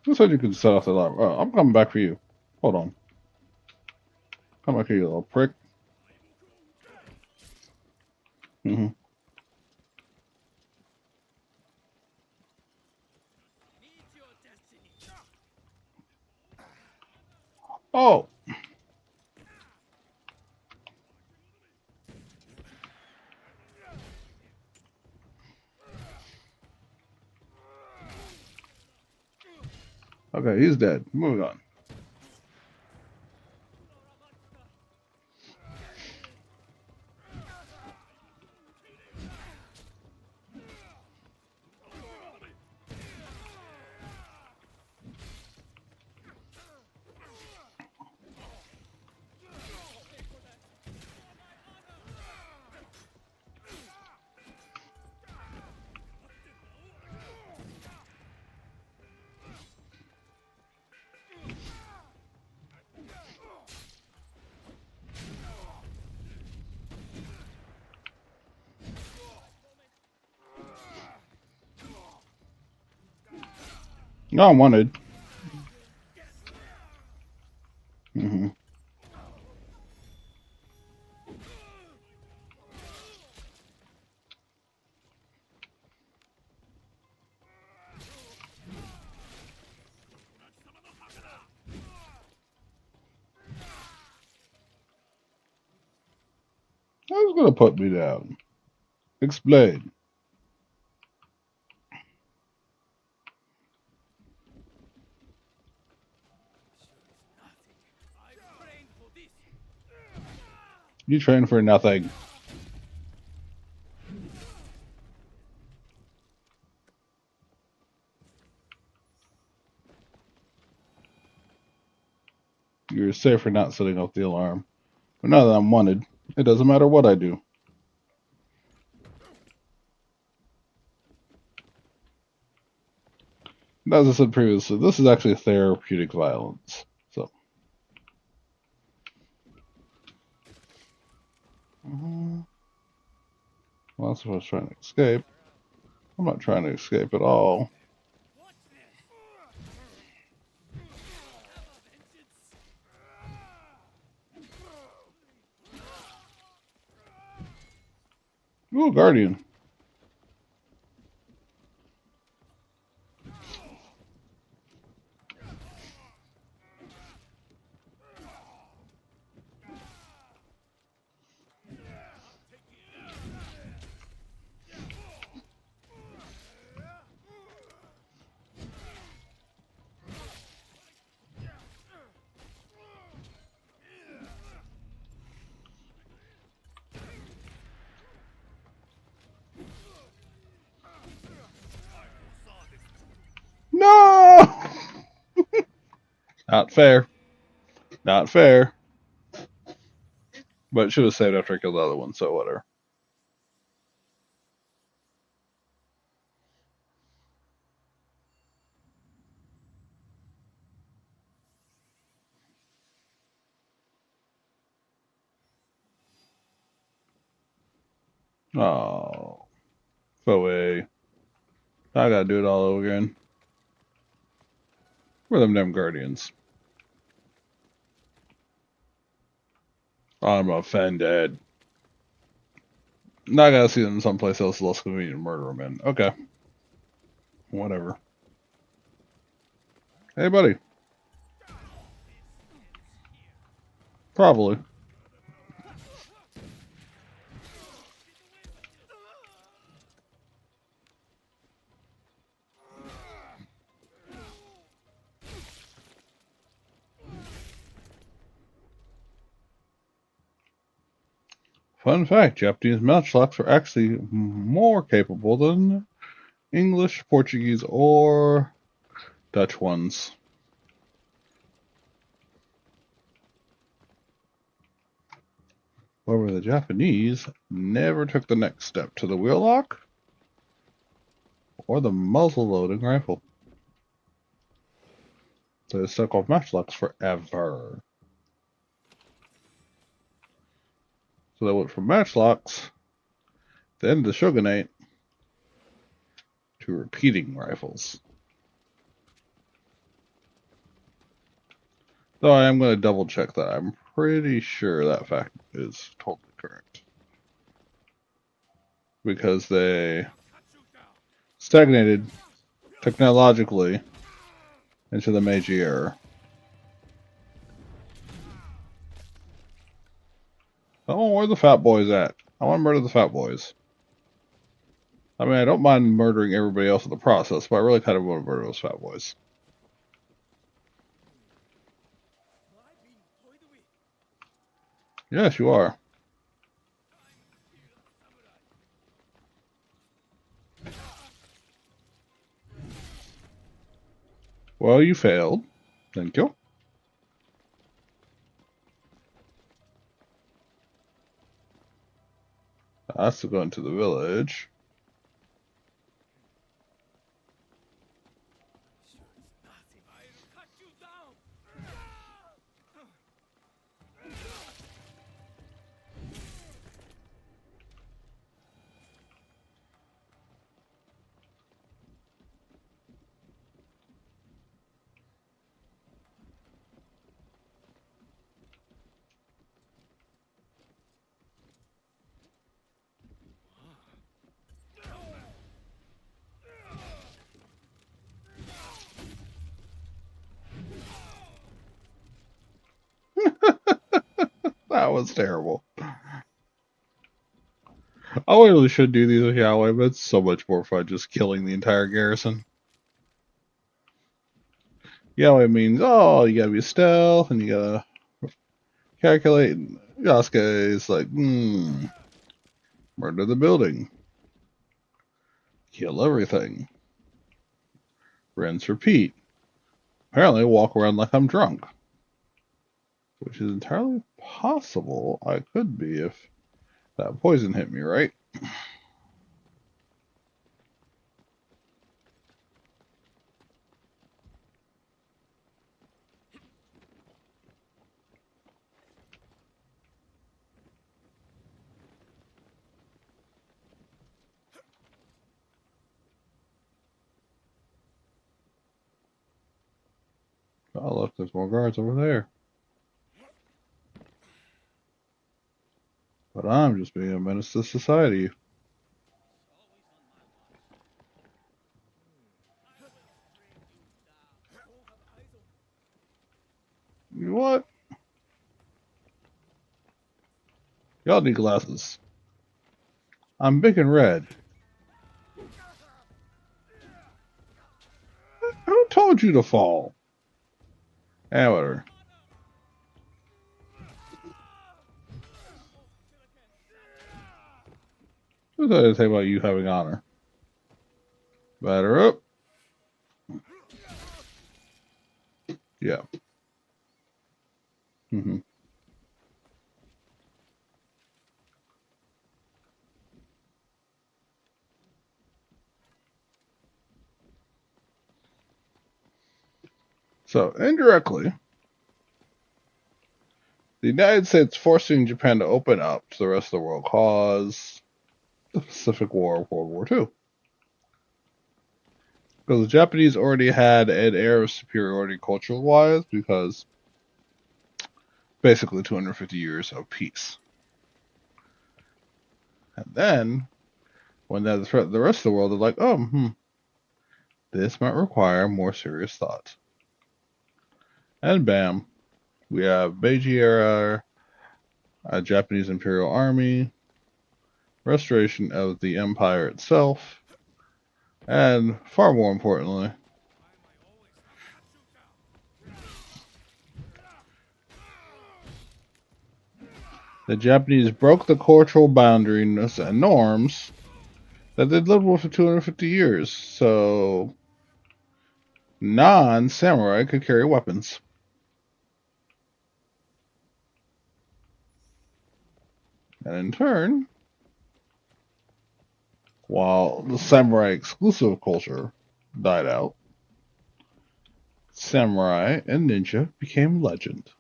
looks like you can set off the alarm. Oh, I'm coming back for you. Hold on. Come back here, you little prick. Hmm. Meet your destiny. Oh, okay, he's dead. Moving on. No, I'm wanted. Hmm. I was gonna put me down. Explain. I trained for this. You train for nothing. You're safe for not setting off the alarm. But now that I'm wanted, it doesn't matter what I do. As I said previously, this is actually therapeutic violence. So. Well, that's what I was trying to escape. I'm not trying to escape at all. Watch this. Have a vengeance. Ooh, Guardian. No! Not fair. Not fair. But it should have saved after I killed the other one, so whatever. Oh. Go away. I gotta do it all over again. Where are them damn Guardians? I'm offended. Now I gotta see them someplace else less convenient to murder them in. Okay. Whatever. Hey, buddy. Probably. Fun fact, Japanese matchlocks are actually more capable than English, Portuguese, or Dutch ones. However, the Japanese never took the next step to the wheel lock or the muzzle loading rifle. They stuck with matchlocks forever. So they went from matchlocks, the end of the shogunate, to repeating rifles. Though I am going to double check that. I'm pretty sure that fact is totally correct. Because they stagnated technologically into the Meiji era. Oh, where are the fat boys at? I want to murder the fat boys. I mean, I don't mind murdering everybody else in the process, but I really kind of want to murder those fat boys. Yes, you are. Well, you failed. Thank you. I have to go into the village. I'll cut you down. That was terrible. I really should do these with Yahweh, but it's so much more fun just killing the entire garrison. Yahweh means, oh, you gotta be stealth, and you gotta calculate. Yasuke is like, murder the building. Kill everything. Rinse, repeat. Apparently walk around like I'm drunk. Which is entirely possible. I could be if that poison hit me, right? Oh, look, there's more guards over there. But I'm just being a menace to society. What? Y'all need glasses. I'm big and red. Who told you to fall? Whatever. What did I say about you having honor? Batter up. Yeah. So, indirectly, the United States forcing Japan to open up to the rest of the world caused the Pacific War of World War II. Because the Japanese already had an air of superiority cultural-wise, because basically 250 years of peace. And then, when they threatened the rest of the world, they're like, oh, this might require more serious thought. And bam, we have Meiji era, a Japanese Imperial Army, restoration of the empire itself, and far more importantly, the Japanese broke the cultural boundaries and norms that they'd lived with for 250 years, so non-samurai could carry weapons. And in turn, while the samurai exclusive culture died out, samurai and ninja became legend.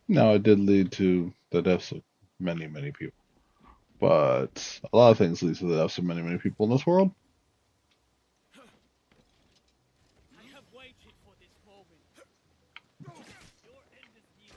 Now, it did lead to the deaths of many, many people. But a lot of things lead to the deaths of many, many people in this world. I have waited for this moment. Your end is near.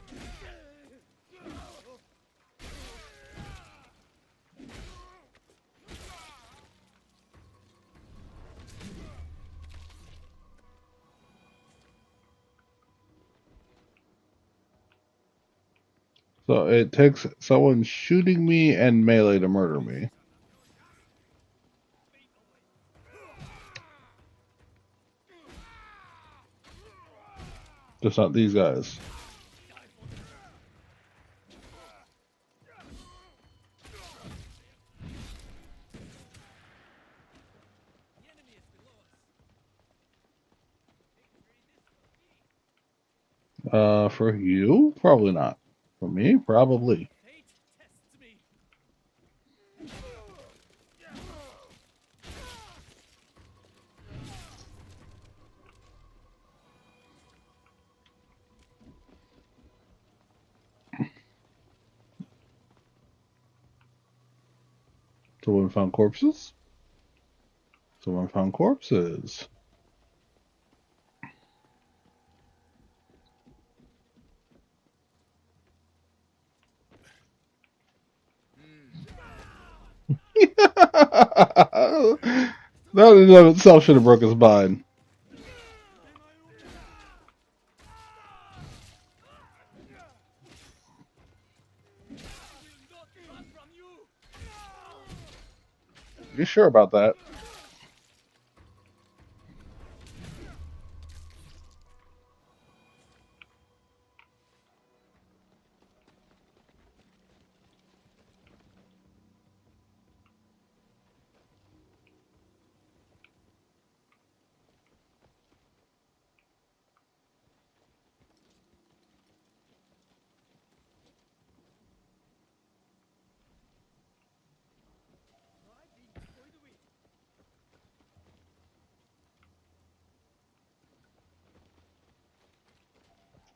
So it takes someone shooting me and melee to murder me. Just not these guys. For you? Probably not. For me? Probably. Fate tests me. Someone found corpses? Someone found corpses. That in and of itself should have broke his spine. You sure about that?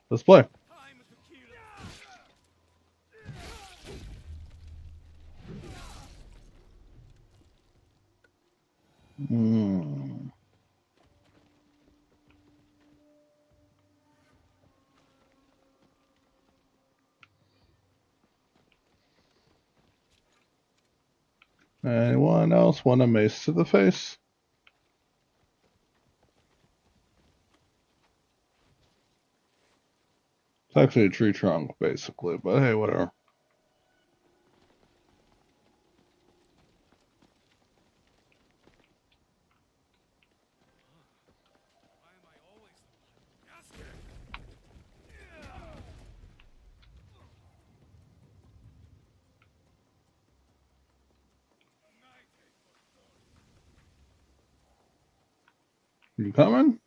Let's play. Hmm. Anyone else want a mace to the face? It's actually a tree trunk, basically, but hey, whatever. You coming?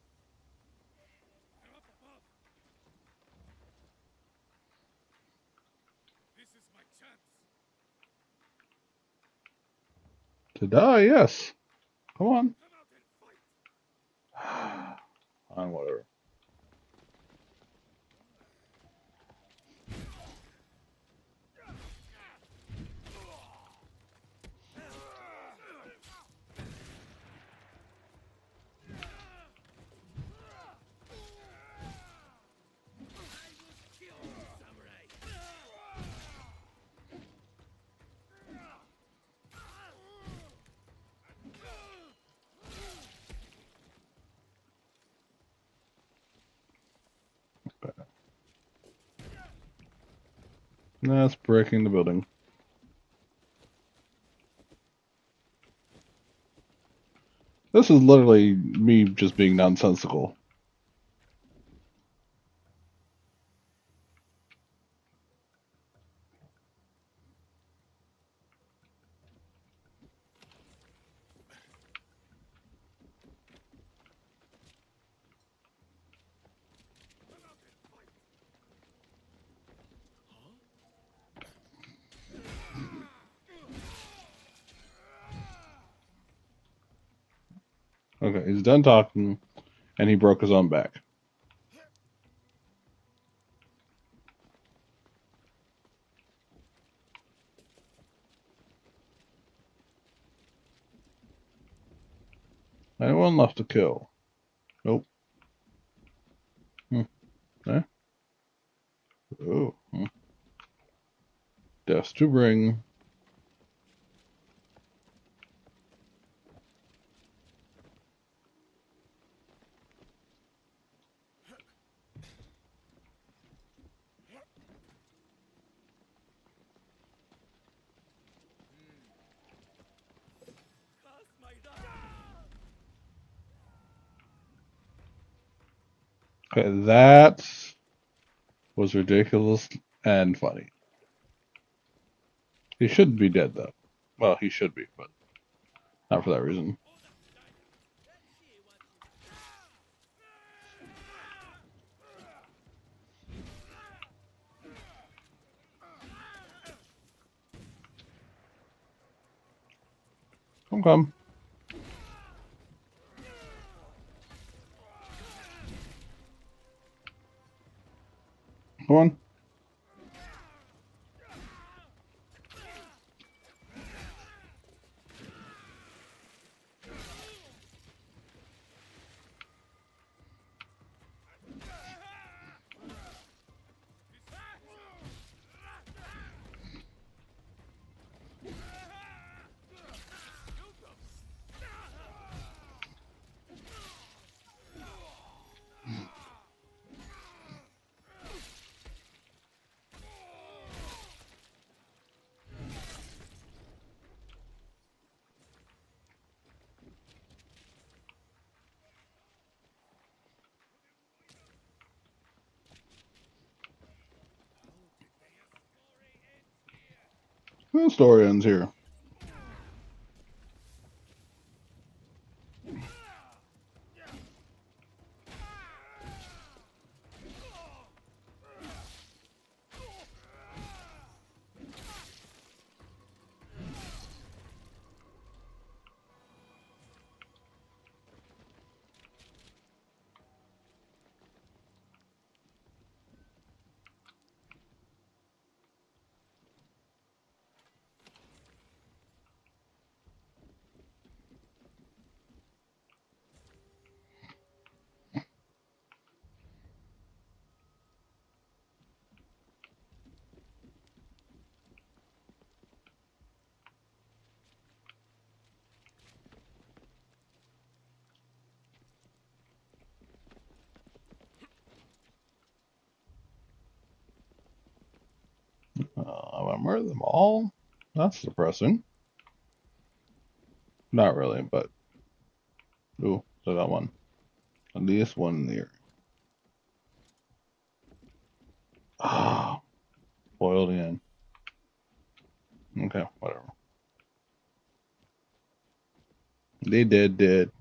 This is my chance. To die, yes. Come on. Come out and fight. Fine, whatever. That's breaking the building. This is literally me just being nonsensical. Okay, he's done talking, and he broke his own back. Anyone left to kill? Nope. Eh? Oh. Death to bring. Okay, that was ridiculous and funny. He should be dead, though. Well, he should be, but not for that reason. Come. Come on. The story ends here. I murdered them all? That's depressing. Not really, but... Ooh, so that one. At least one in the area. Ah, boiled in. Okay, whatever. They did.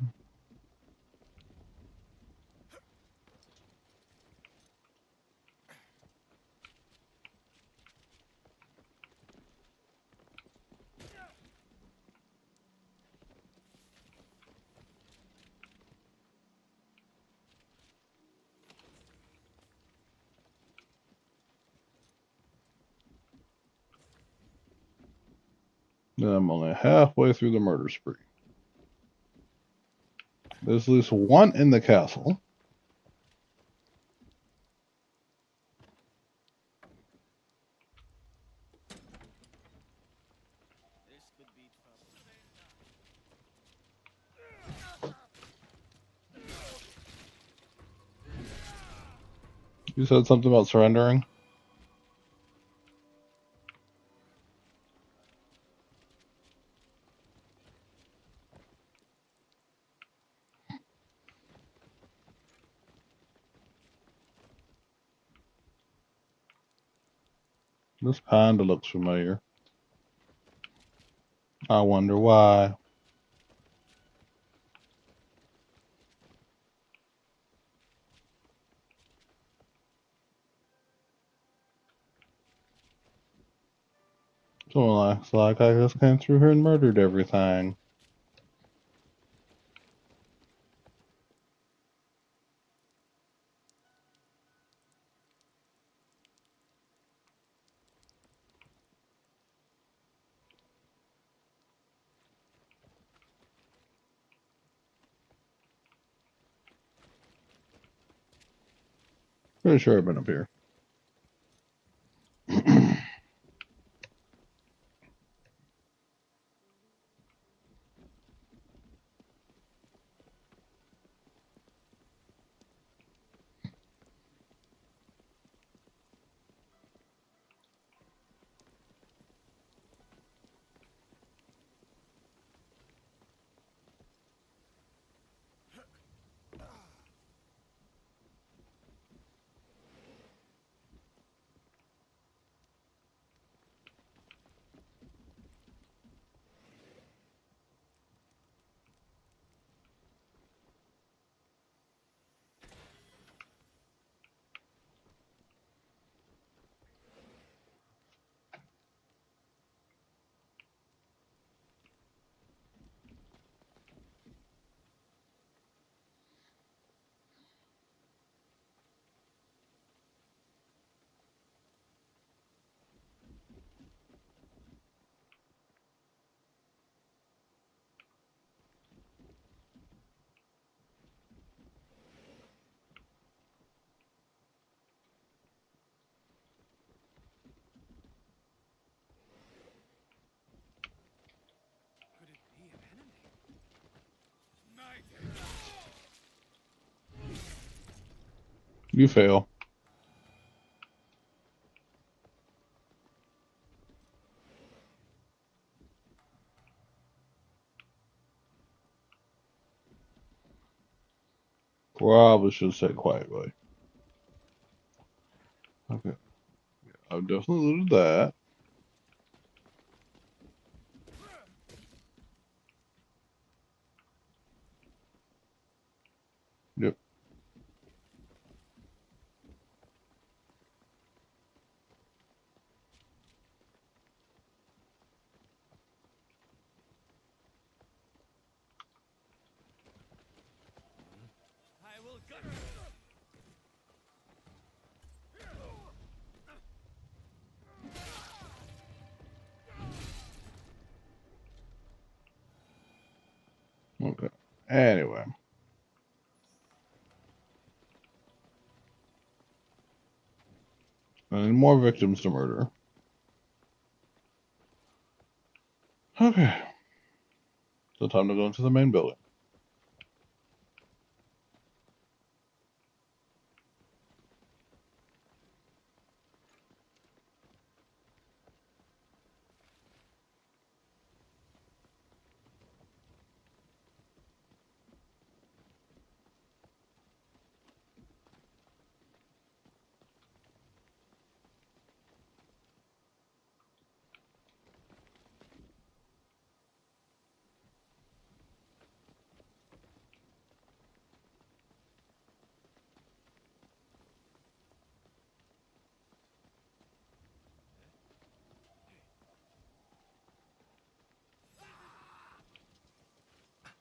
I'm only halfway through the murder spree. There's at least one in the castle. This could be trouble. You said something about surrendering? This panda looks familiar. I wonder why. Someone looks like I just came through here and murdered everything. Pretty sure I've been up here. Could it be an enemy? You fail. Probably should say quietly. Okay. I've definitely looted that. Okay. Anyway. And more victims to murder. Okay. So time to go into the main building.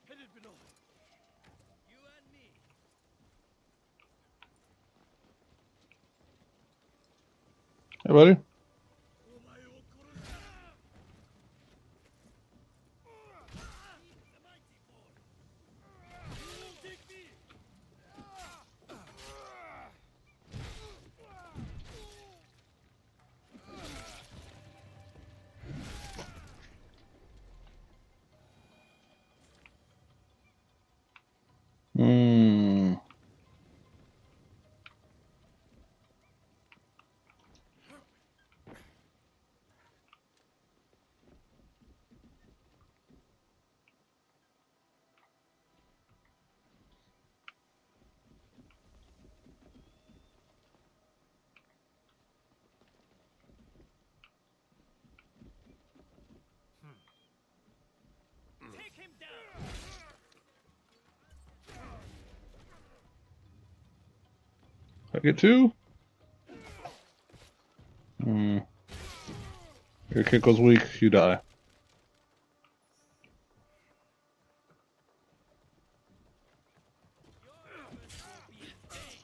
Headed below. You and me. Hey, buddy. The mighty boy. You won't take me. Hmm. Take him down. I get two? Hmm. Your kick was weak, you die. Your efforts will be in vain.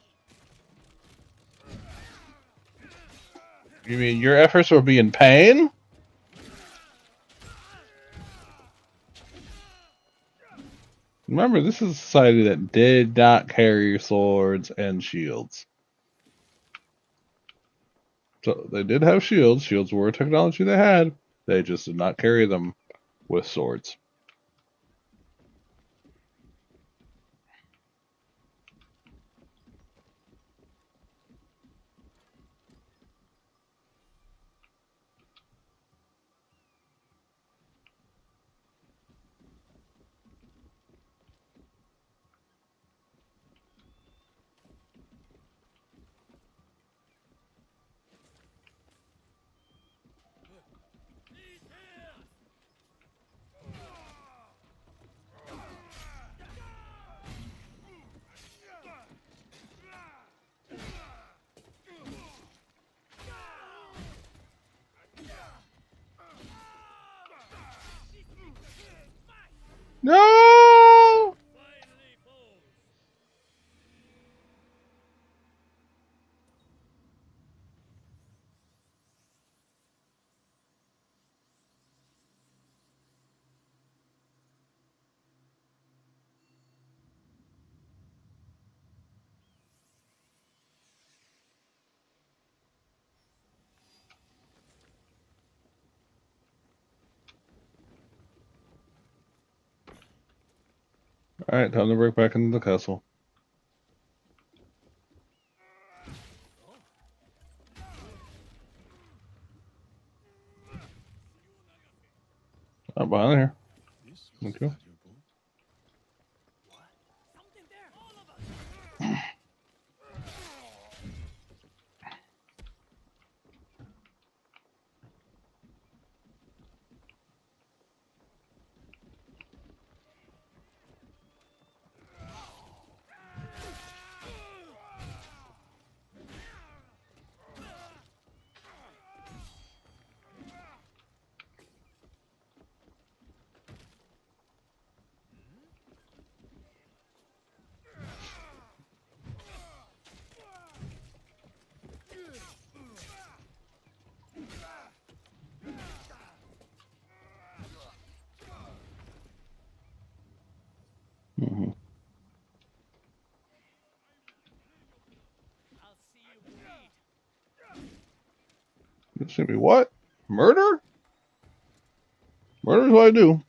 You mean your efforts will be in pain? Remember, this is a society that did not carry swords and shields. So they did have shields. Shields were a technology they had. They just did not carry them with swords. He's here. No! Finally falls. Alright, time to break back into the castle. I'm behind here. This Thank was you. valuable. Something there. All of us. Excuse me, what? Murder? Murder is what I do.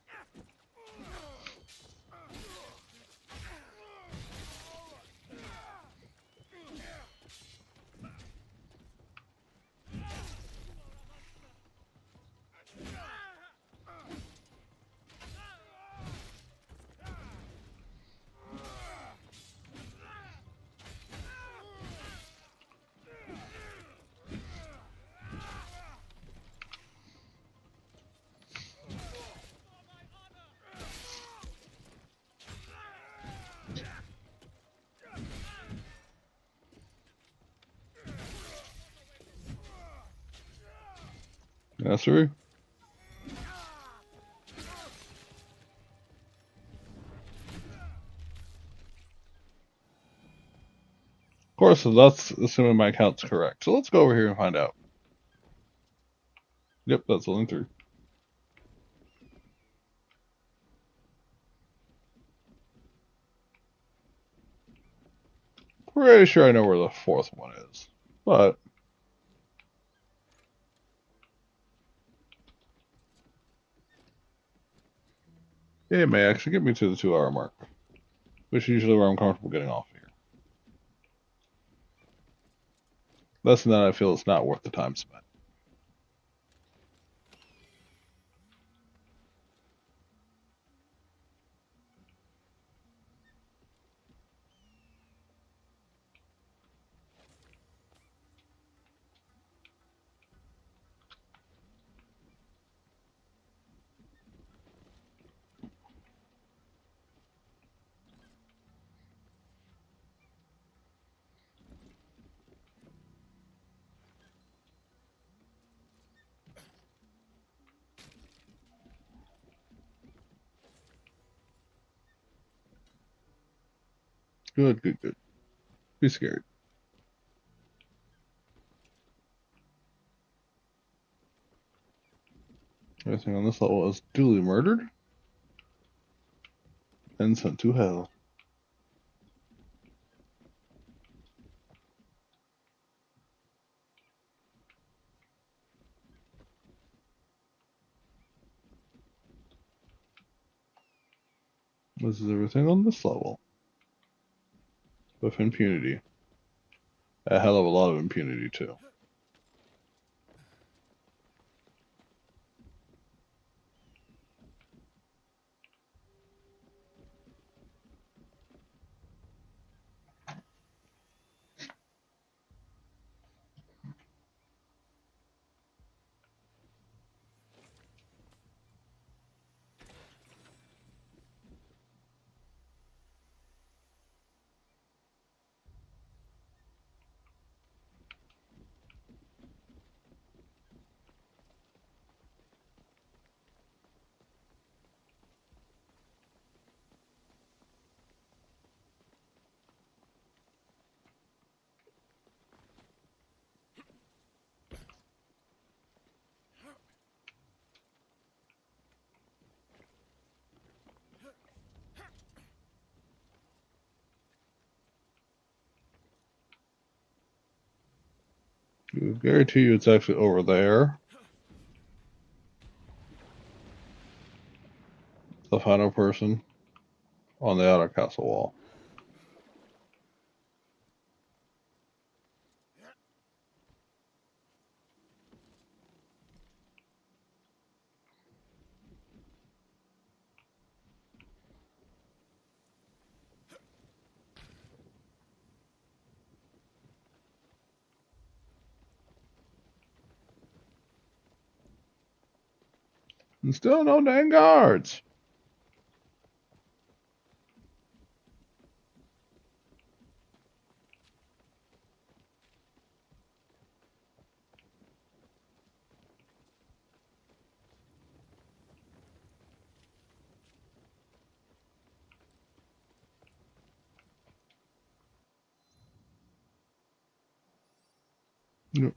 Yes, sir. Of course, so that's assuming my count's correct. So let's go over here and find out. Yep, that's only 3. Pretty sure I know where the 4th one is. But it may actually get me to the 2-hour mark, which is usually where I'm comfortable getting off here. Less than that, I feel it's not worth the time spent. Good, good, good. Be scared. Everything on this level is duly murdered and sent to hell. This is everything on this level. With impunity. A hell of a lot of impunity, too. I guarantee you it's actually over there. The final person on the outer castle wall. And still no dang guards. Yep.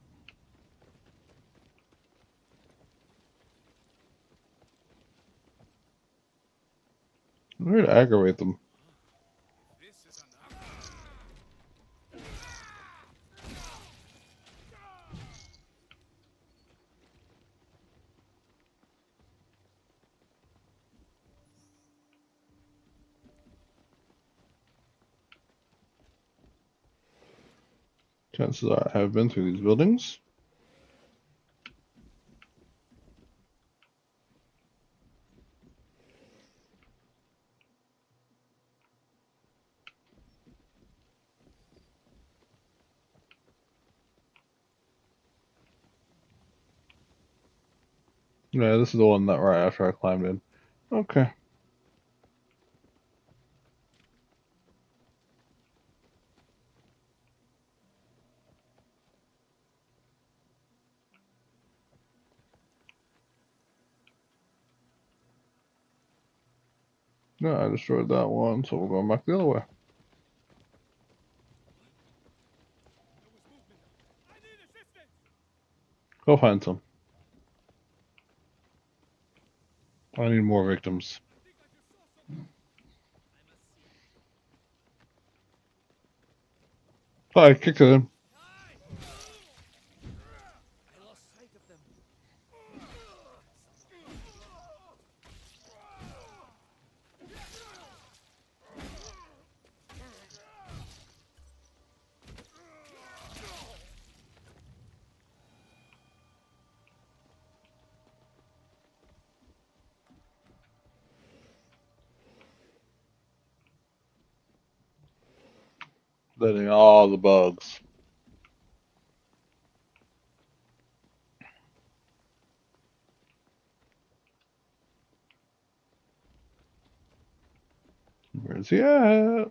I'm here to aggravate them. This is enough. Chances are I have been through these buildings. Yeah, this is the one that right after I climbed in. Okay. No, I destroyed that one, so we're going back the other way. There was movement. I need assistance. Go find some. I need more victims. I think I just saw someone. Oh, I kicked it in. I lost sight of them. Letting all the bugs. Where's he at?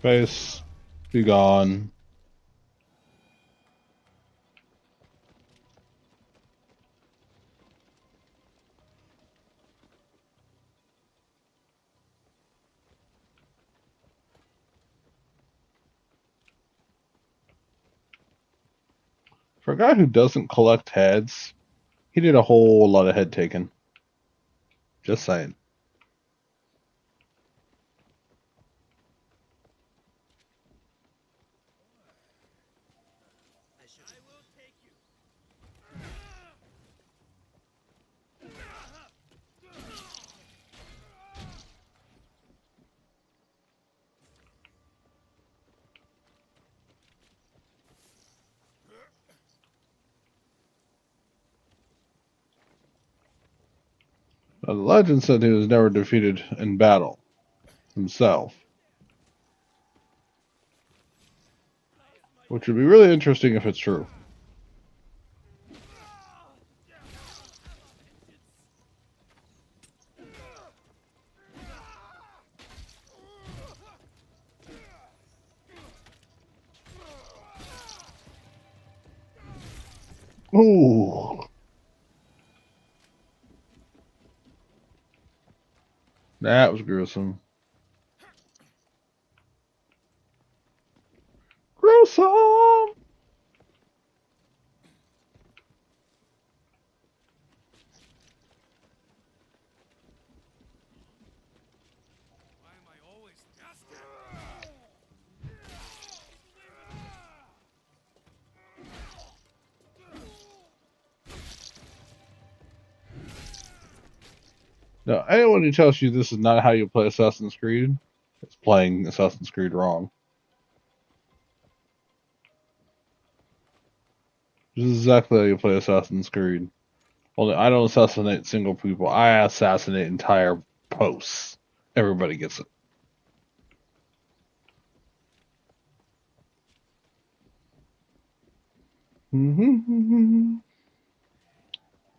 Face, be gone. For a guy who doesn't collect heads, he did a whole lot of head taking. Just saying. I will take you. Now, the legend said he was never defeated in battle himself, which would be really interesting if it's true. Ooh. That was gruesome. Gruesome! Why am I always nasty? Now, anyone who tells you this is not how you play Assassin's Creed is playing Assassin's Creed wrong. This is exactly how you play Assassin's Creed. Only I don't assassinate single people. I assassinate entire posts. Everybody gets it.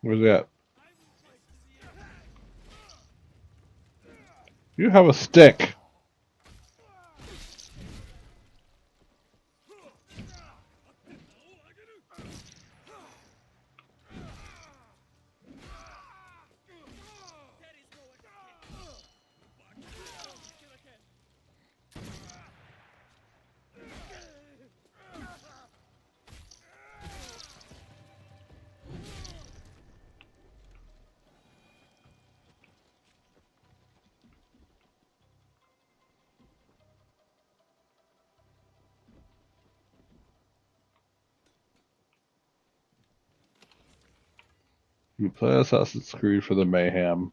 Where's that? You have a stick. You play Assassin's Creed for the mayhem.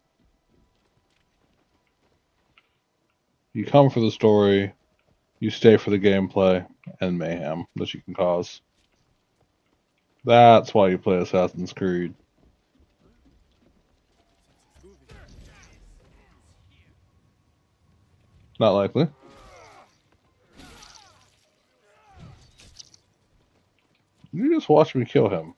You come for the story. You stay for the gameplay and mayhem that you can cause. That's why you play Assassin's Creed. Not likely. You just watch me kill him.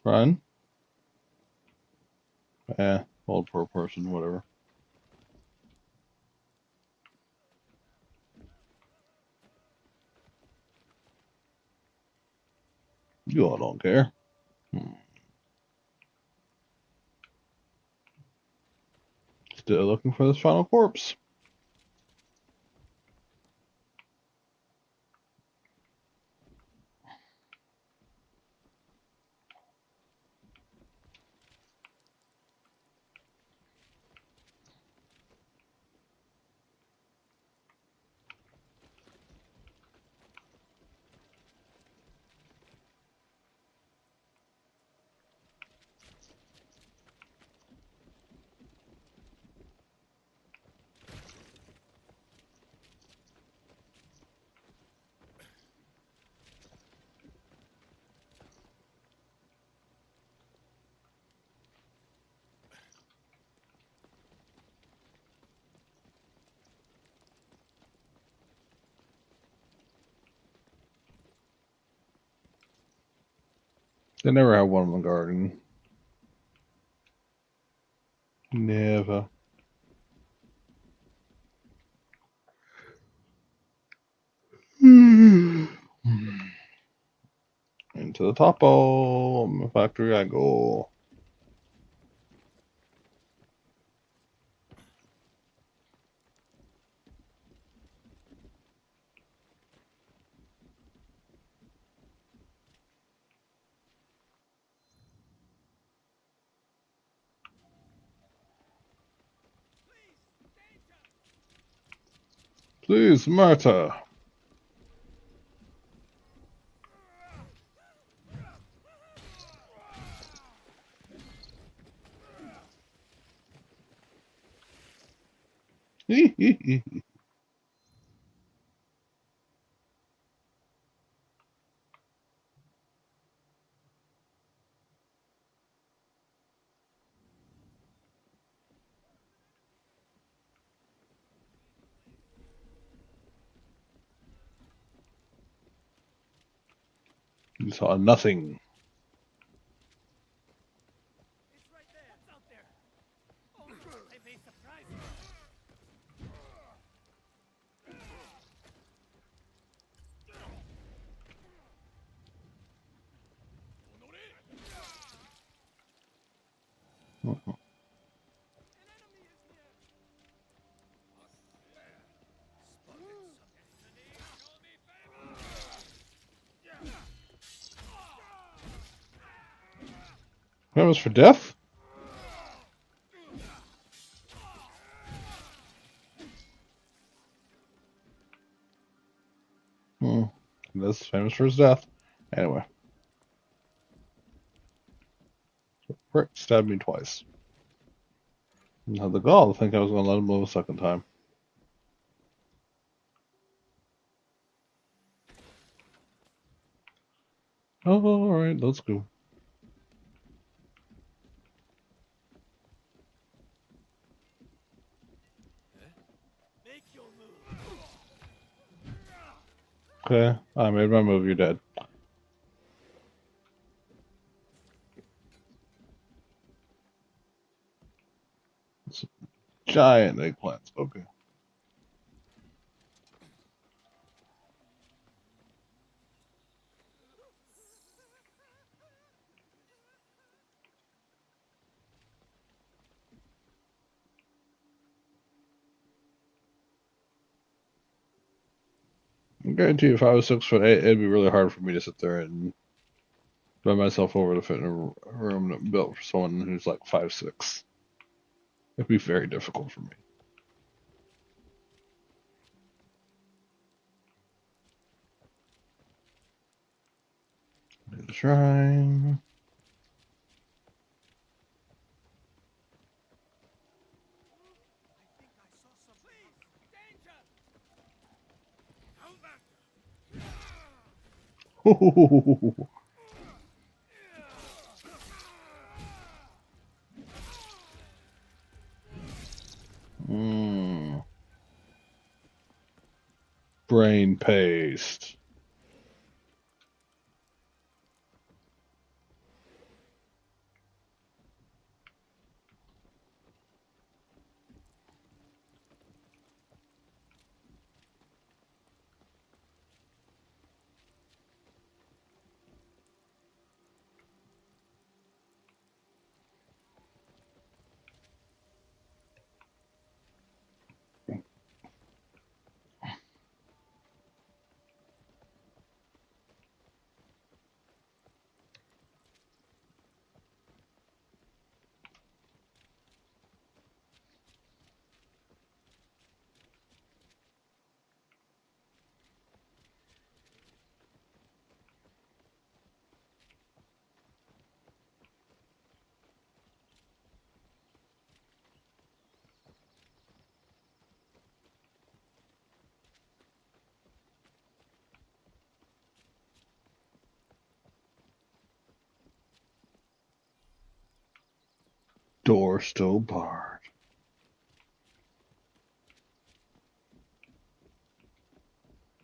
Run. Old poor person, whatever. You all don't care. Still looking for this final corpse. They never have one in the garden. Never. Into the topo factory I go. Please, Marta. You saw nothing. It's right there. It's out there. Oh, I may surprise you. An enemy is near. Destiny, show me favor. That was for death? This is famous for his death. Anyway. Rick stabbed me twice. And had the gall to think I was going to let him live a second time. Oh, alright, let's go. Make your move. Okay, I made my move, you're dead. It's giant eggplants, okay. I guarantee you, if I was 6'8", it'd be really hard for me to sit there and bend myself over to fit in a room built for someone who's like 5'6". It'd be very difficult for me. Do the shrine. I think I saw some. Please! Danger! Come back! mm. Brain paste. Door still barred.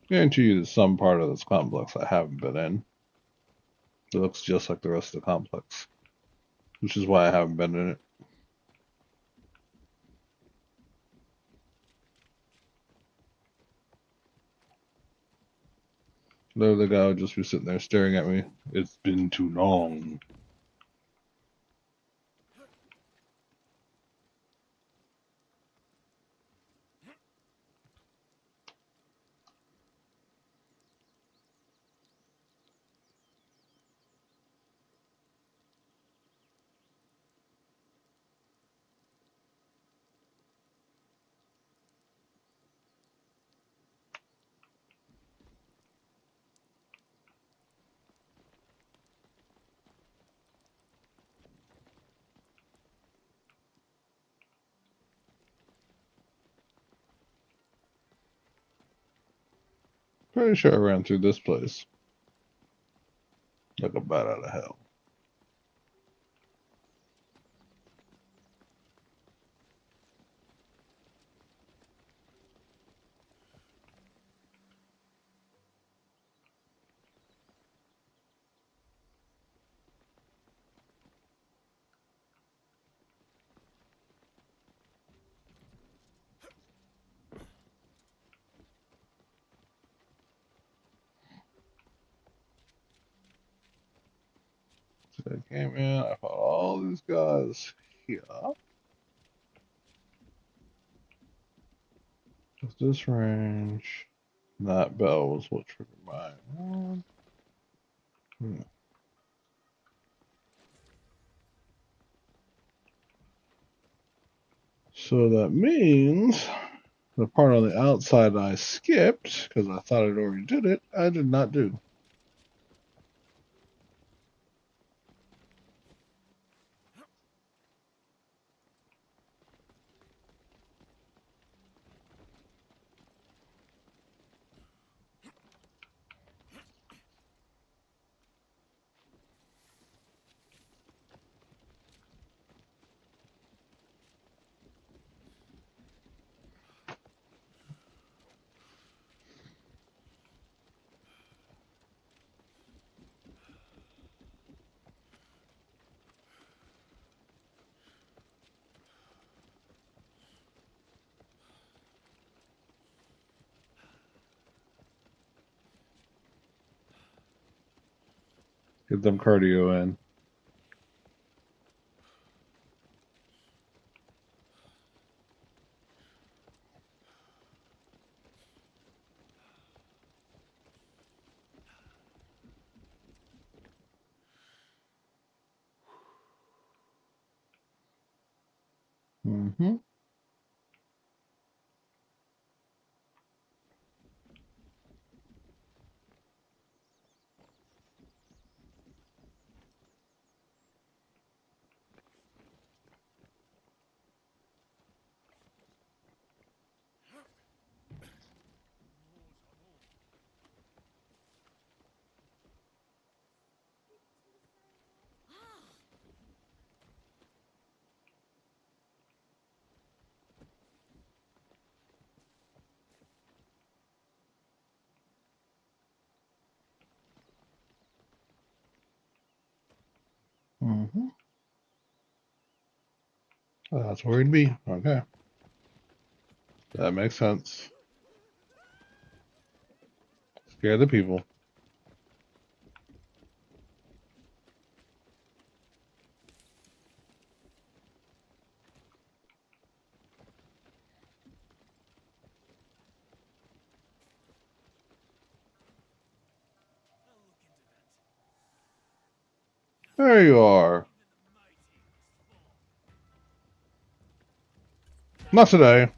Guarantee you there's some part of this complex I haven't been in. It looks just like the rest of the complex, which is why I haven't been in it. There the guy would just be sitting there staring at me. It's been too long. Pretty sure I ran through this place like a bat out of hell. So I came in, I fought all these guys here. Just this range. That bell was what triggered my one. So that means the part on the outside I skipped because I thought I'd already did it. I did not do. Get them cardio in. Mm-hmm. Mm-hmm. That's where he'd be. Okay. That makes sense. Scare the people. I'll look into that. There you are. Even the mighty must fall. Not today.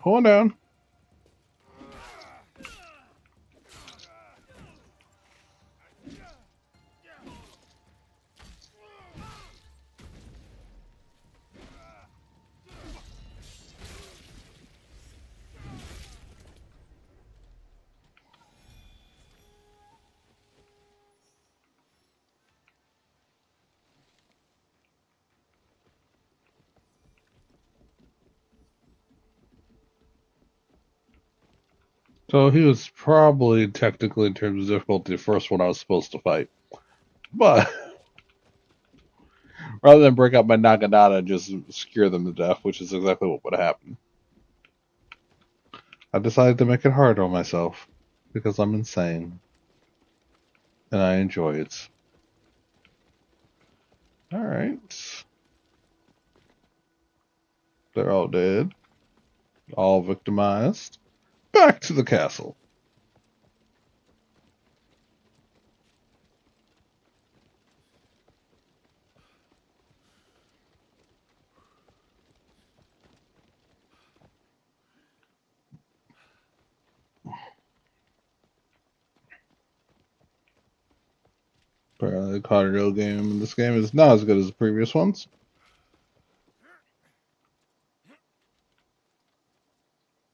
Hold on down. So he was probably technically, in terms of difficulty, the first one I was supposed to fight. But rather than break out my Naginata and just scare them to death, which is exactly what would happen, I decided to make it hard on myself because I'm insane and I enjoy it. Alright. They're all dead, all victimized. Back to the castle. Apparently, the cardio game in this game is not as good as the previous ones.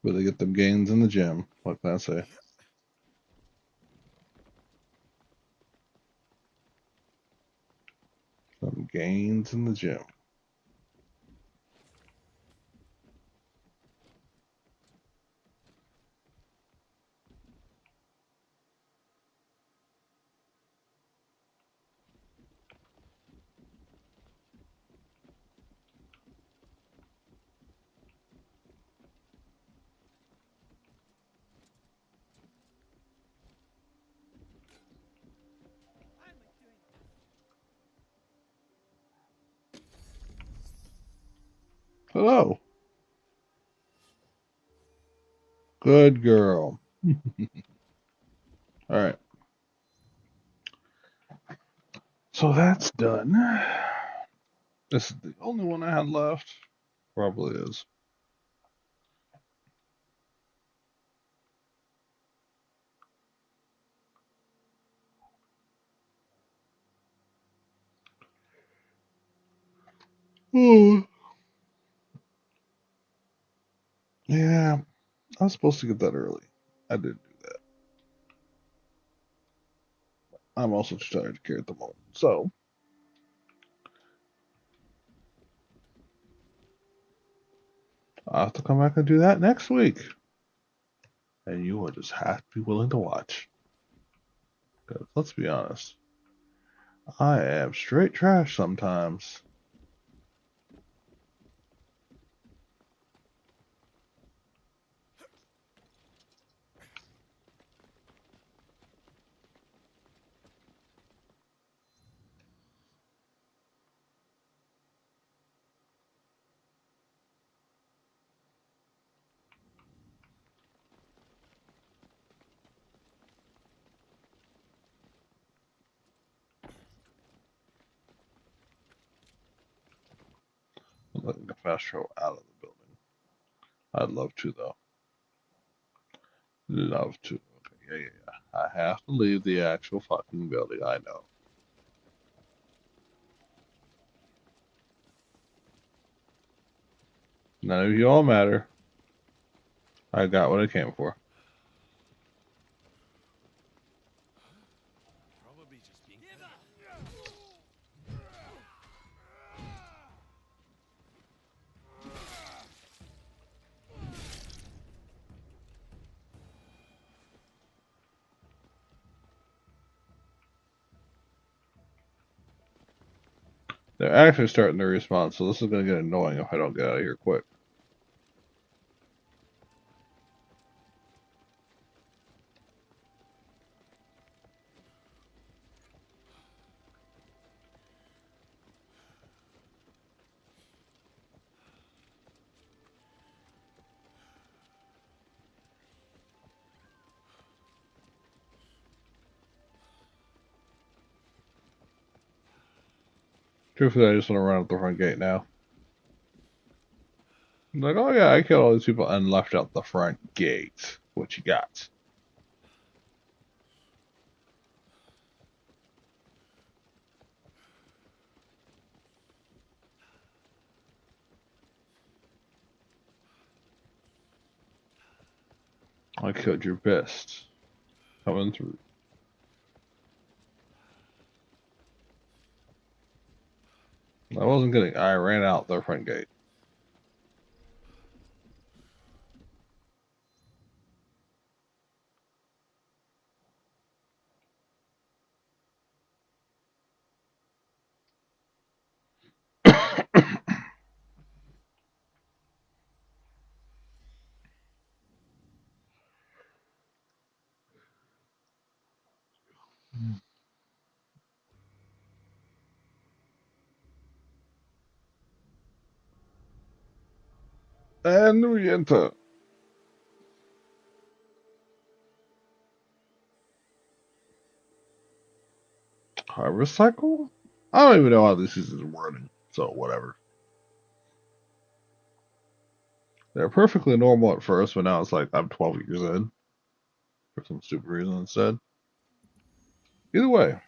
But they get them gains in the gym. What can I say? Some gains in the gym. Finally doing this. Hello. Good girl. Alright. So that's done. This is the only one I had left. Probably is. Oh, yeah, I was supposed to get that early. I didn't do that. I'm also too tired to care at the moment. So, I'll have to come back and do that next week. And you will just have to be willing to watch. Because let's be honest, I am straight trash sometimes. Letting the fast travel out of the building. I'd love to, though. Love to. Okay, yeah. I have to leave the actual fucking building, I know. None of you all matter. I got what I came for. Probably just being Give petty. up! They're actually starting to respawn, so this is going to get annoying if I don't get out of here quick. Truthfully, I just want to run out the front gate now. I'm like, oh yeah, I killed all these people and left out the front gate. What you got? I killed your best. Coming through. I wasn't kidding. I ran out the front gate. And we enter. Harvest cycle? I don't even know how this is wording, so whatever. They're perfectly normal at first, but now it's like I'm 12 years in. For some stupid reason instead. Either way,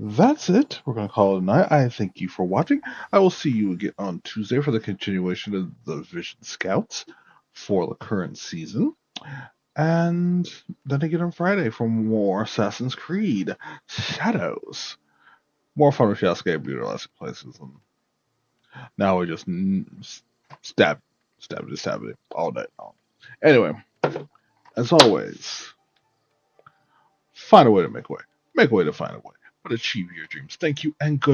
that's it. We're going to call it a night. I thank you for watching. I will see you again on Tuesday for the continuation of the Vision Scouts for the current season. And then again on Friday for more Assassin's Creed Shadows. More fun with Yasuke brutalizing places. And now we just stab it all day long. Anyway, as always, find a way to make a way. Make a way to find a way. But achieve your dreams. Thank you and good.